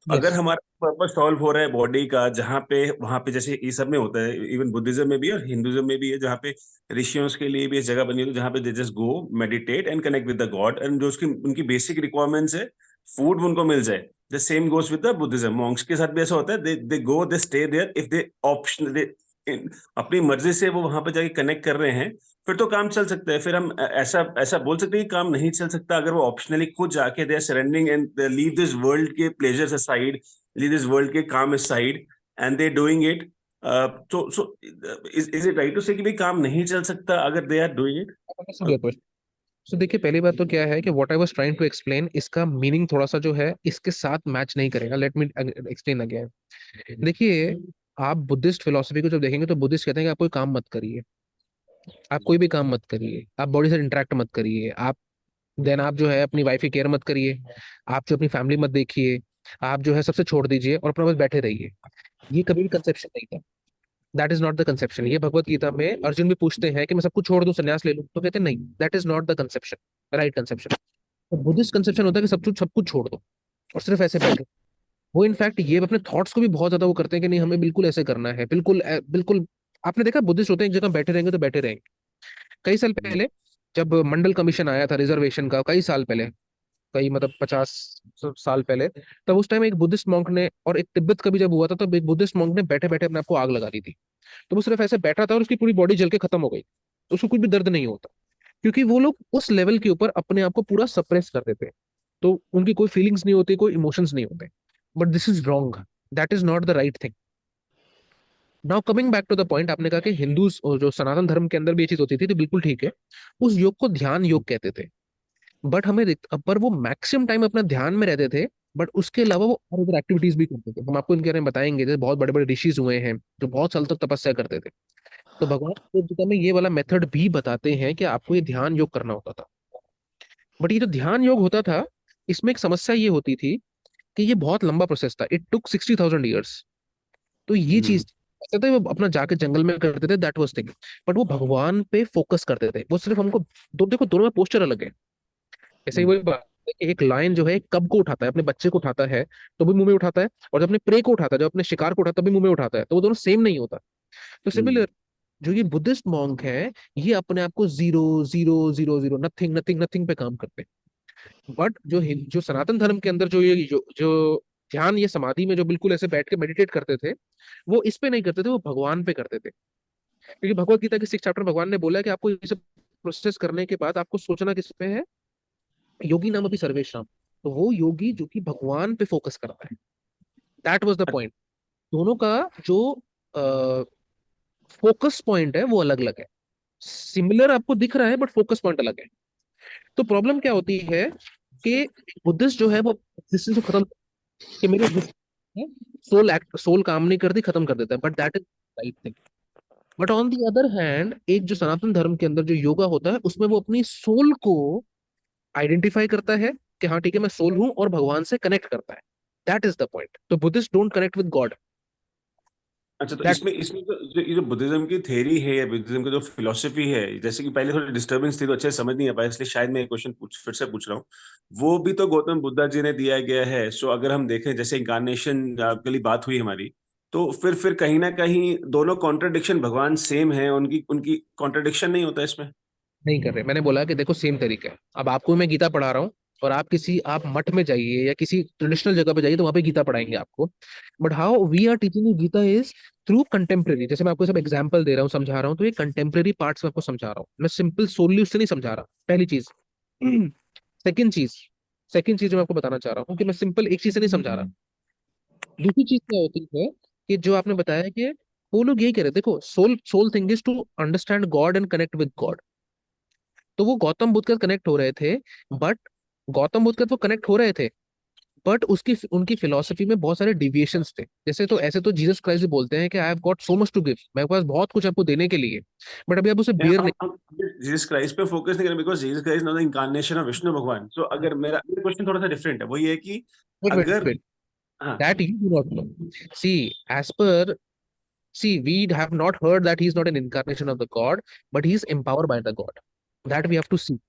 अगर यस। हमारा पर्पस सॉल्व हो रहा है बॉडी का, जहाँ पे वहां पे जैसे ये सब में होता है, इवन बुद्धिज्म में भी और हिंदुज्म में भी है, जहाँ पे ऋषियों के लिए भी एक जगह बनी हुई है जहाँ पे they just go meditate and connect with the God, and जो उसकी उनकी बेसिक रिक्वायरमेंट्स है, फूड उनको मिल जाए। The same goes with the Buddhism, monks के साथ भी ऐसा होता है, they go, they stay there, if they option, they अपनी मर्जी से वो वहां पे जाके कनेक्ट कर रहे हैं, फिर तो काम चल सकता है। फिर हम ऐसा ऐसा बोल सकते हैं कि काम नहीं चल सकता अगर वो ऑप्शनली खुद जाके they are surrendering and leave this world के pleasures aside, leave this world के काम aside, and they doing it. तो so is it right to say कि भाई काम नहीं चल सकता अगर they are doing it? So देखिए, पहली बात तो क्या है कि what I was trying to explain, इसका मीनिंग थोड़ा सा जो है इसके साथ मैच नहीं करेगा। Let me explain again. देखिए, आप बुद्धिस्ट फिलोसफी को जब देखेंगे तो बुद्धिस्ट कहते हैं कि आप कोई काम मत करिए, आप कोई भी काम मत करिए, आप बॉडी से इंटरेक्ट मत करिए, आप देन आप जो है अपनी वाइफ की केयर मत करिए, आप जो अपनी फैमिली मत देखिए, आप जो है सबसे छोड़ दीजिए और अपना बस बैठे रहिए। ये कभी भी कंसेप्शन नहीं था। That is not the conception. ये भगवत गीता में अर्जुन भी पूछते हैं कि मैं सब कुछ छोड़ दूं, संन्यास ले लूं, तो कहते हैं नहीं, that is not the conception, right conception. तो बुद्धिस्ट कंसेप्शन होता है कि सब कुछ छोड़ दो और सिर्फ ऐसे बैठो। वो इनफैक्ट ये अपने थॉट्स को भी बहुत ज्यादा वो करते हैं कि नहीं हमें बिल्कुल ऐसे करना है, बिल्कुल बिल्कुल। आपने देखा बुद्धिस्ट होते हैं एक जगह बैठे रहेंगे तो बैठे रहेंगे। कई साल पहले जब मंडल कमीशन आया था रिजर्वेशन का, कई साल पहले, कई मतलब 50 साल पहले, तब उस टाइम एक बुद्धिस्ट मॉन्क ने, और एक तिब्बत का भी जब हुआ था, तब एक बुद्धिस्ट मॉन्क ने बैठे बैठे अपने आप को आग लगा दी थी। तो वो सिर्फ ऐसे बैठा था और उसकी पूरी बॉडी जल के खत्म हो गई, तो उसको कुछ भी दर्द नहीं होता, क्योंकि वो लोग उस लेवल के ऊपर अपने आप को पूरा सप्रेस कर देते हैं। तो उनकी कोई फीलिंग्स नहीं होती, कोई इमोशंस नहीं होते। But this is wrong, that is not the right thing. Now coming back to the point, आपने कहा कि हिंदू जो सनातन धर्म के अंदर भी ये चीज होती थी, तो बिल्कुल ठीक है। उस योग को ध्यान योग कहते थे। बट पर वो मैक्सिमम टाइम अपना ध्यान में रहते थे, बट उसके अलावा वो और अदर एक्टिविटीज भी करते थे। हम आपको इनके बारे में बताएंगे, जैसे बहुत बड़े बड़े ऋषिज हुए हैं जो बहुत साल तक तपस्या करते थे। तो भगवान शिव गीता में ये वाला मेथड भी बताते हैं कि आपको ये ध्यान योग करना होता था। बट ये जो ध्यान योग होता था, इसमें एक समस्या ये होती थी कि ये बहुत लंबा प्रोसेस था। It took 60,000 years. तो ये हम्म चीज ऐसा था, वो अपना जाके जंगल में करते थे, दैट वाज थिंग। बट वो भगवान पे फोकस करते थे। वो सिर्फ हमको देखो, दोनों में पोस्चर अलग है। ऐसे ही हम्म वही बात है कि एक लायन जो है एक कब को उठाता है, अपने बच्चे को उठाता है तो भी मुंह में उठाता है, और जब अपने प्रे को उठाता है, जब अपने शिकार को उठाता है, तब भी मुंह में उठाता है। तो वो दोनों सेम नहीं होता। तो हम्म सिमिलर जो ये बुद्धिस्ट मॉन्क है, ये अपने आप को zero zero zero zero nothing nothing nothing पे काम करते हैं। बट जो सनातन धर्म के अंदर जो ध्यान, ये समाधि में जो बिल्कुल ऐसे बैठ के मेडिटेट करते थे, वो इस पे नहीं करते थे, वो भगवान पे करते थे। क्योंकि भगवत गीता के 6 चैप्टर भगवान ने बोला है कि आपको ये सब प्रोसेस करने के बाद आपको सोचना किस पे है, योगी नाम अभी सर्वेशम। तो वो योगी जो कि भगवान पे फोकस करता है, दैट वाज द पॉइंट। दोनों का जो फोकस पॉइंट है वो अलग अलग है। सिमिलर आपको दिख रहा है, बट फोकस पॉइंट अलग है। तो प्रॉब्लम क्या होती है कि बुद्धिस्ट जो है वो एग्जिस्टेंस को खत्म, कि मेरे सोल काम नहीं करती, खत्म कर देता है, but that is right thing. But on the other hand, एक जो सनातन धर्म के अंदर जो योगा होता है, उसमें वो अपनी सोल को आइडेंटिफाई करता है कि हाँ ठीक है, मैं सोल हूं, और भगवान से कनेक्ट करता है। That is the point. तो Buddhist don't connect with God. अच्छा, तो दैट इसमें इसमें ये जो बुद्धिज्म की थ्योरी है या बुद्धिज्म की जो फिलोसफी है, जैसे कि पहले थोड़ी डिस्टरबेंस थी तो अच्छे से समझ नहीं आ पाया, इसलिए शायद मैं एक क्वेश्चन फिर से पूछ रहा हूँ। वो भी तो गौतम बुद्धा जी ने दिया गया है। सो अगर हम देखें, जैसे इंकारनेशन वाली बात हुई हमारी, तो फिर कहीं ना कहीं दोनों कॉन्ट्रडिक्शन, भगवान सेम है, उनकी उनकी कॉन्ट्रडिक्शन नहीं होता इसमें? नहीं कर रहे। मैंने बोला कि देखो सेम तरीका है। अब आपको मैं गीता पढ़ा रहा हूँ, और आप मठ में जाइए या किसी ट्रेडिशनल जगह पे जाइए, तो वहां पे गीता पढ़ाएंगे आपको। But how we are teaching you Gita is through contemporary. जैसे मैं आपको सब एग्जांपल दे रहा हूँ, समझा रहा हूँ, तो ये कंटेम्प्रेरी पार्ट्स में आपको समझा रहा हूँ। मैं सिंपल सोलली उससे नहीं समझा रहा, पहली चीज। सेकंड चीज सेकंड चीज जो मैं आपको बताना चाह रहा हूँ, कि मैं सिंपल एक चीज से नहीं समझा रहा। दूसरी चीज क्या होती है कि जो आपने बताया कि वो लोग यही कह रहे हैं, देखो soul soul thing is to understand God and connect with God. तो वो गौतम बुद्ध के साथ कनेक्ट हो रहे थे, बट गौतम बुद्ध के साथ वो कनेक्ट हो रहे थे, बट उसकी उनकी फिलोसफी में बहुत सारे डिविएशंस थे। जैसे तो ऐसे तो जीसस क्राइस्ट भी बोलते हैं कि I have got so much to give, मेरे पास बहुत कुछ आपको देने के लिए, बट अभी आप उसे नहीं, बियर हम नहीं। हम जीसस क्राइस्ट पे फोकस नहीं करें, because Jesus Christ not the incarnation of Vishnu भगवान। सो अगर मेरा क्वेश्चन थोड़ा सा डिफरेंट है, वो ये है कि वेट वेट अगर, वेट, हाँ, that you do not know. See, as per, see, we have not heard that he is not an incarnation of the god, but he is empowered by the god, that we have to see।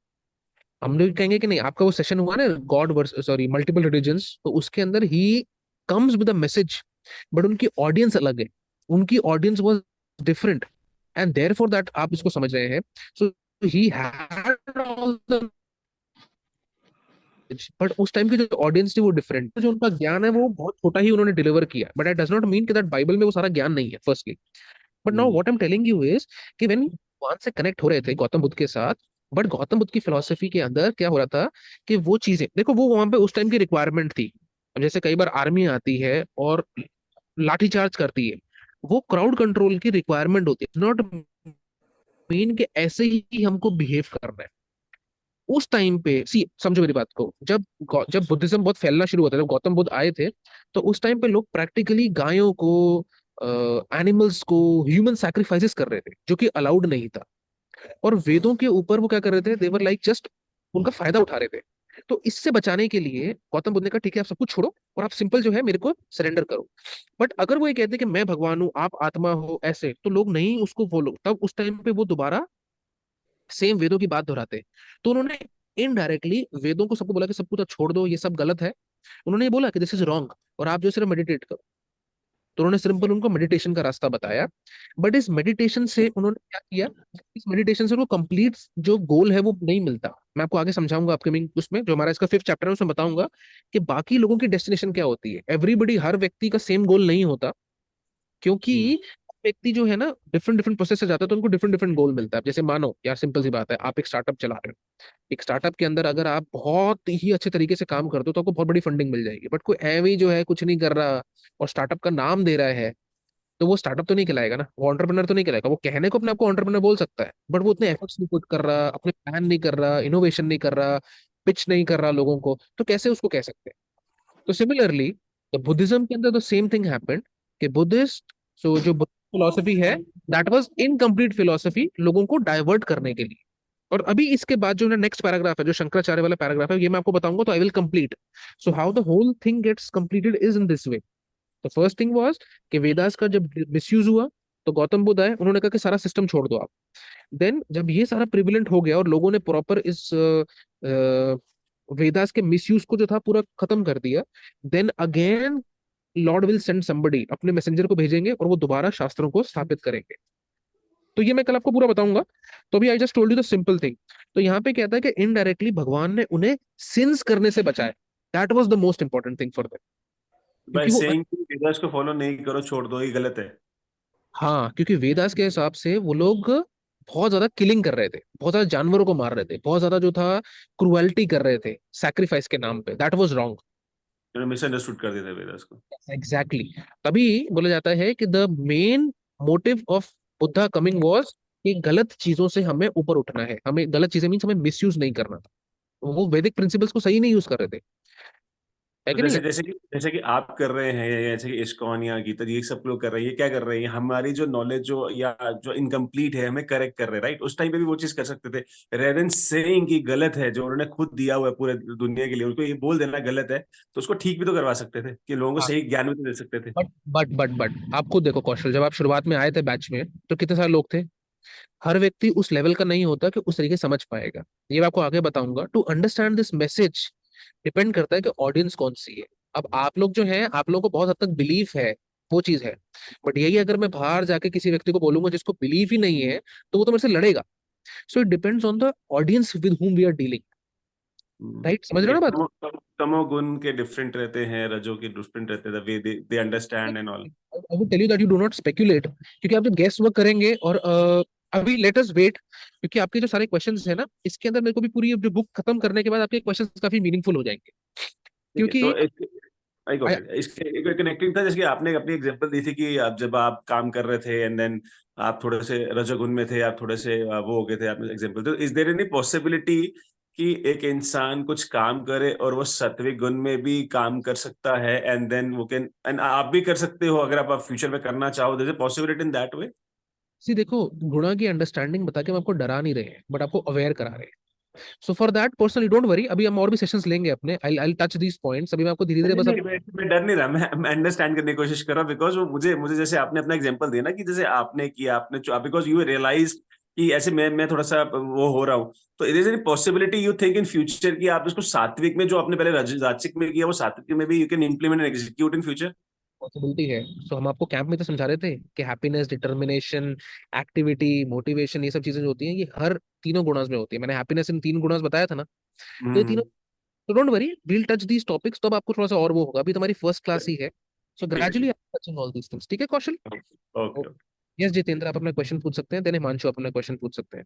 हम लोग कहेंगे कि नहीं, आपका वो session हुआ ना, God versus sorry multiple religions, तो उसके अंदर ही comes with a message, but उनकी ऑडियंस अलग है। उनकी audience was different, and therefore that आप इसको समझ रहे हैं। So he had all the, but उस टाइम की जो ऑडियंस थी वो डिफरेंट, जो उनका ज्ञान है वो बहुत छोटा ही उन्होंने डिलीवर किया। But it does not mean कि दैट बाइबल में वो सारा ज्ञान नहीं है, firstly. But now what I am telling you is कि व्हेन भगवान से कनेक्ट हो रहे थे गौतम बुद्ध के साथ, बट गौतम बुद्ध की फिलोसफी के अंदर क्या हो रहा था कि वो चीजें देखो, वो वहां पे उस टाइम की रिक्वायरमेंट थी। अब जैसे कई बार आर्मी आती है और लाठीचार्ज करती है, वो क्राउड कंट्रोल की रिक्वायरमेंट होती है, नॉट मीन कि ऐसे ही हमको बिहेव करना है। उस टाइम पे सी, समझो मेरी बात को, जब बुद्धिज्म बहुत फैलना शुरू होता है, जब गौतम बुद्ध आए थे, तो उस टाइम पे लोग प्रैक्टिकली गायों को, एनिमल्स को, ह्यूमन सैक्रिफाइसेस कर रहे थे, जो कि अलाउड नहीं था। और वेदों के ऊपर वो क्या कर रहे थे, देवर लाइक जस्ट उनका फायदा उठा रहे थे। तो इससे बचाने के लिए गौतम बुद्ध ने कहा ठीक है, आप सब कुछ छोड़ो और आप सिंपल जो है मेरे को सरेंडर करो। बट अगर वो ये कहते कि मैं भगवान हूं, आप आत्मा हो, ऐसे तो लोग नहीं उसको फॉलो, तब उस टाइम पे वो दोबारा सेम वेदों की बात दोहराते। तो उन्होंने इनडायरेक्टली वेदों को सबको बोला कि सब कुछ अब छोड़ दो, ये सब गलत है। उन्होंने ये बोला कि दिस इज रॉन्ग, और आप जो सिर्फ मेडिटेट करो। तो उन्होंने सिंपल उनको मेडिटेशन का रास्ता बताया। बट इस मेडिटेशन से उन्होंने क्या किया, इस मेडिटेशन से उनको कंप्लीट जो गोल है वो नहीं मिलता। मैं आपको आगे समझाऊंगा अपकमिंग उसमें, जो हमारा इसका 5th चैप्टर है उसमें बताऊंगा कि बाकी लोगों की डेस्टिनेशन क्या होती है। एवरीबडी, हर व्यक्ति का सेम गोल नहीं होता, क्योंकि व्यक्ति जो है ना डिफरेंट डिफरेंट प्रोसेस से जाता है, तो उनको डिफरेंट डिफरेंट गोल मिलता है। अब जैसे मानो यार, सिंपल सी बात है, आप एक स्टार्टअप चला रहे हो। एक स्टार्टअप के अंदर अगर आप बहुत ही अच्छे तरीके से काम करते हो तो आपको बहुत बड़ी फंडिंग मिल जाएगी। बट कोई एवं ही जो है कुछ नहीं कर रहा और स्टार्टअप का नाम दे रहा है, तो वो स्टार्टअप तो नहीं कहलाएगा ना, वो एंटरप्रेन्योर तो नहीं कहलाएगा। वो कहने को अपने आप को एंटरप्रेन्योर बोल सकता है, बट वो उतने एफर्ट्स नहीं पुट कर रहा, अपने प्लान नहीं कर रहा, इनोवेशन नहीं कर रहा, पिच नहीं कर रहा लोगों को, तो कैसे उसको कह सकते हैं? तो सिमिलरली द बुद्धिज्म के अंदर द सेम थिंग हैपेंड कि बुद्धिस्ट, सो जो फिलोसफी है दैट वाज इनकम्प्लीट फिलोसफी लोगों को डाइवर्ट करने के लिए। और अभी इसके बाद जो नेक्स्ट पैराग्राफ है, जो शंकराचार्य वाला पैराग्राफ है, ये मैं आपको बताऊंगा, तो I will complete. So how the whole thing gets completed is in this way. The first thing was कि वेदास का जब मिसयूज हुआ तो गौतम बुद्ध आए, उन्होंने कहा कि सारा सिस्टम छोड़ दो आप। देन जब ये सारा प्रिविलेंट हो गया और लोगों ने प्रॉपर इस वेदास के मिसयूज को जो था पूरा खत्म कर दिया, then again Lord will send somebody, अपने मैसेंजर को भेजेंगे और वो दोबारा शास्त्रों को स्थापित करेंगे। तो ये मैं कल आपको पूरा बताऊंगा। तो अभी I just told you the simple thing. तो यहाँ पे कहता है कि इनडायरेक्टली भगवान ने उन्हें सिंस करने से बचाया। That was the most important thing for them. By क्योंकि वो, सेइंग वेदास को फॉलो नहीं करो, छोड़ दो, ये गलत है। हाँ, क्योंकि वेदास के हिसाब से वो लोग बहुत ज्यादा किलिंग कर रहे थे, बहुत ज्यादा जानवरों को मार रहे थे, बहुत ज्यादा जो था क्रुएल्टी कर रहे थे सैक्रिफाइस के नाम पे। That was wrong. उन्होंने मिसअंडरस्टूड कर दिया था वेदास को। एग्जैक्टली। तभी बोला जाता है कि the main motive of Buddha coming was कि गलत चीजों से हमें ऊपर उठना है, हमें गलत चीजें मीन्स हमें मिसयूज नहीं करना था। वो वैदिक प्रिंसिपल्स को सही नहीं यूज कर रहे थे, है तो कि नहीं जैसे है? जैसे कि आप कर रहे हैं, या जैसे कि इस्कॉन या गीता जी, ये सब लोग कर रहे हैं, ये क्या कर रहे हैं, हमारी जो नॉलेज जो या जो इनकम्प्लीट है हमें करेक्ट कर रहे हैं, राइट? उस टाइम पे भी वो चीज कर सकते थे, रेदर देन सेइंग कि गलत है, जो उन्होंने खुद दिया हुआ है पूरे दुनिया के लिए, उनको ये बोल देना गलत है, तो उसको ठीक भी तो करवा सकते थे, कि लोगों को हाँ, सही ज्ञान भी तो दे सकते थे। बट आप खुद देखो कौशल, जब आप शुरुआत में आए थे बैच में तो कितने सारे लोग थे? हर व्यक्ति उस लेवल का नहीं होता कि उस तरीके से समझ पाएगा। ये मैं आपको आगे बताऊंगा। To understand this message depend करता है कि ऑडियंस कौन सी है। अब आप लोग जो हैं, आप लोगों को बहुत हद तक बिलीफ है, वो चीज है। बट यही अगर मैं बाहर जाके किसी व्यक्ति को बोलूंगा जिसको बिलीफ ही नहीं है, तो वो तो मेरे से लड़ेगा। So it depends on the audience with whom we are dealing. Right, समझ रहे हो ना बात? तमोगुण के डिफरेंट रहते हैं, रजो के डिफरेंट रहते हैं, way they understand and all. I would tell you that you do not speculate, क्योंकि आप जब गेस वर्क करेंगे और अभी लेट अस वेट, क्योंकि आपके जो सारे क्वेश्चंस है ना, इसके अंदर मेरे को भी पूरी जो बुक खत्म करने के बाद आपके क्वेश्चंस काफी मीनिंगफुल हो जाएंगे। ठीक है, क्योंकि तो आई गॉट इट। इसके एक कनेक्टिंग था, जैसे कि आपने अपनी एग्जांपल दी थी कि आप जब आप काम कर रहे थे एंड देन आप थोड़े से रजोगुण में थे, आप थोड़े से वो हो गए थे, आपने एग्जांपल। तो इज देयर एनी पॉसिबिलिटी कि एक इंसान कुछ काम करे और वो सात्विक गुण में भी काम कर सकता है, एंड देन वो कैन, एंड आप भी कर सकते हो अगर आप फ्यूचर में करना चाहो, there is a possibility in that way? See देखो, गुणा की अंडरस्टैंडिंग बता के हम आपको डरा नहीं रहे हैं, बट आपको अवेयर करा रहे हैं। So for that personally don't worry, अभी हम और भी सेशंस लेंगे अपने। आई टच दीस पॉइंट्स, अभी मैं आपको धीरे धीरे बस मैं डर नहीं रहा, मैं अंडरस्टैंड करने की कोशिश कर रहा हूँ, बिकॉज वो मुझे मुझे जैसे आपने अपना एग्जांपल दिया ना, कि जैसे आपने किया, आपने बिकॉज यू रियलाइज कि ऐसे मैं थोड़ा सा वो हो रहा हूँ, तो is any possibility you think in future कि आप इसको सात्विक में, जो आपने पहले राजसिक में किया, वो सात्विक में भी you can implement and execute in future? Possibility है। सो हम आपको कैंप में तो समझा रहे थे कि हैप्पीनेस, डिटर्मिनेशन, एक्टिविटी, मोटिवेशन, ये सब चीजें जो होती हैं ये हर तीनों गुणास में होती है। मैंने हैप्पीनेस इन तीन गुणास बताया था ना, तो ये तीनों। तो don't worry, we'll touch these topics, तो अब आपको थोड़ा सा और वो होगा, अभी तुम्हारी फर्स्ट क्लास ही है। सो ठीक है, gradually touching all these things. ठीक है कौशल? ओके। यस जितेंद्र, आप अपना क्वेश्चन पूछ सकते हैं, देन हिमांशु अपना क्वेश्चन पूछ सकते हैं।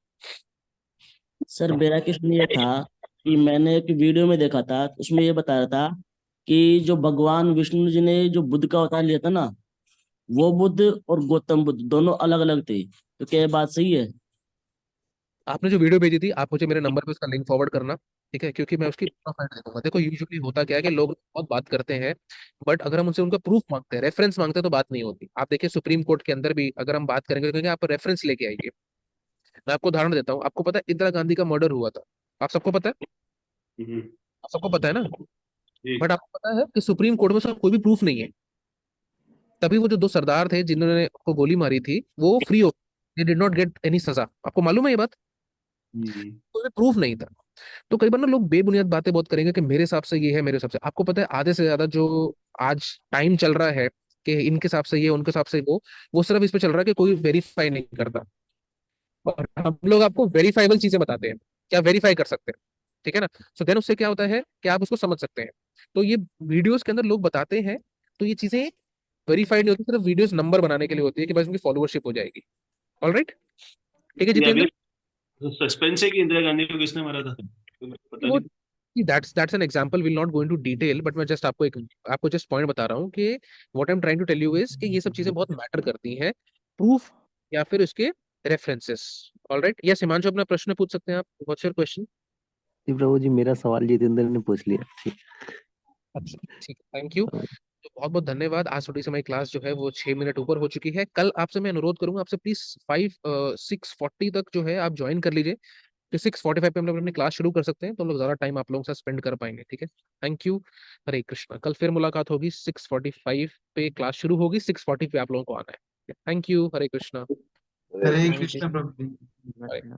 सर मेरा क्वेश्चन ये था कि मैंने एक वीडियो में देखा था, उसमें ये बता रहा था कि जो भगवान विष्णु जी ने जो बुद्ध का अवतार लिया था ना, वो बुद्ध और गौतम बुद्ध दोनों अलग अलग थे। तो क्या ये बात सही है? आपने जो वीडियो भेजी थी, आप मुझे मेरे नंबर पे उसका लिंक फॉरवर्ड करना, ठीक है? क्योंकि मैं उसकी प्रोफाइल दे दूंगा। देखो यूजुअली होता क्या है कि लोग बहुत बात करते हैं, बट अगर हम उनसे उनका प्रूफ मांगते हैं, रेफरेंस मांगते हैं, तो बात नहीं होती। आप देखिए सुप्रीम कोर्ट के अंदर भी अगर हम बात करेंगे तो कहेंगे आप रेफरेंस लेके आइए। मैं आपको उदाहरण देता हूँ। आपको पता है इंदिरा गांधी का मर्डर हुआ था, आप सबको पता है? आप सबको पता है ना? जी। बट आपको पता है कि सुप्रीम कोर्ट में उसका कोई भी प्रूफ नहीं है। तभी वो जो दो सरदार थे जिन्होंने को गोली मारी थी, वो फ्री हो, they did not get any सजा। आपको मालूम है ये बात? कोई प्रूफ नहीं था। तो कई बार ना लोग बेबुनियाद बातें बहुत करेंगे कि मेरे हिसाब से ये है, मेरे हिसाब से। आपको पता है आधे से ज्यादा जो आज टाइम चल रहा है कि इनके हिसाब से ये, उनके हिसाब से वो सिर्फ इस पे चल रहा है कि कोई वेरीफाई नहीं करता। और हम लोग आपको वेरीफाइबल चीजें बताते हैं कि आप वेरीफाई कर सकते हैं, ठीक है ना? सो देन उससे क्या होता है कि आप उसको समझ सकते हैं। तो ये वीडियोस के अंदर लोग बताते हैं, तो ये चीजें वेरीफाइड नहीं होती, सिर्फ वीडियोस नंबर बनाने के लिए होती है कि बस उनकी फॉलोअरशिप हो जाएगी। ऑलराइट, ठीक है ये अभी जितेंद्र? सस्पेंस है कि इंदिरा गांधी को किसने मारा था, पता वो नहीं। That's an example, will not go into detail, but मैं जस्ट आपको जस्ट पॉइंट बता रहा हूँ कि what I am trying to tell you is कि ये सब चीजें बहुत मैटर करती हैं, प्रूफ या फिर उसके रेफरेंसेस। ऑलराइट, यस हिमांशु अपना प्रश्न पूछ सकते हैं आप। What's your question? जी प्रभु जी, मेरा सवाल जितेंद्र ने पूछ लिया। ठीक। अच्छा ठीक है, थैंक यू। तो बहुत बहुत धन्यवाद। आज थोड़ी सी हमारी क्लास जो है वो 6 मिनट ऊपर हो चुकी है। कल आपसे मैं अनुरोध करूंगा, आपसे प्लीज 6:40 तक जो है आप ज्वाइन कर लीजिए, तो 6:45 पे हम लोग अपनी क्लास शुरू कर सकते हैं, तो हम लोग ज्यादा टाइम आप लोगों के साथ स्पेंड कर पाएंगे। ठीक है, थैंक यू। हरे कृष्णा। कल फिर मुलाकात होगी, 6:45 पे क्लास शुरू होगी, 6:40 पे आप लोगों को आना है। Thank you. Hare Krishna. Hare Thank you Krishna Prabhu ji. so much.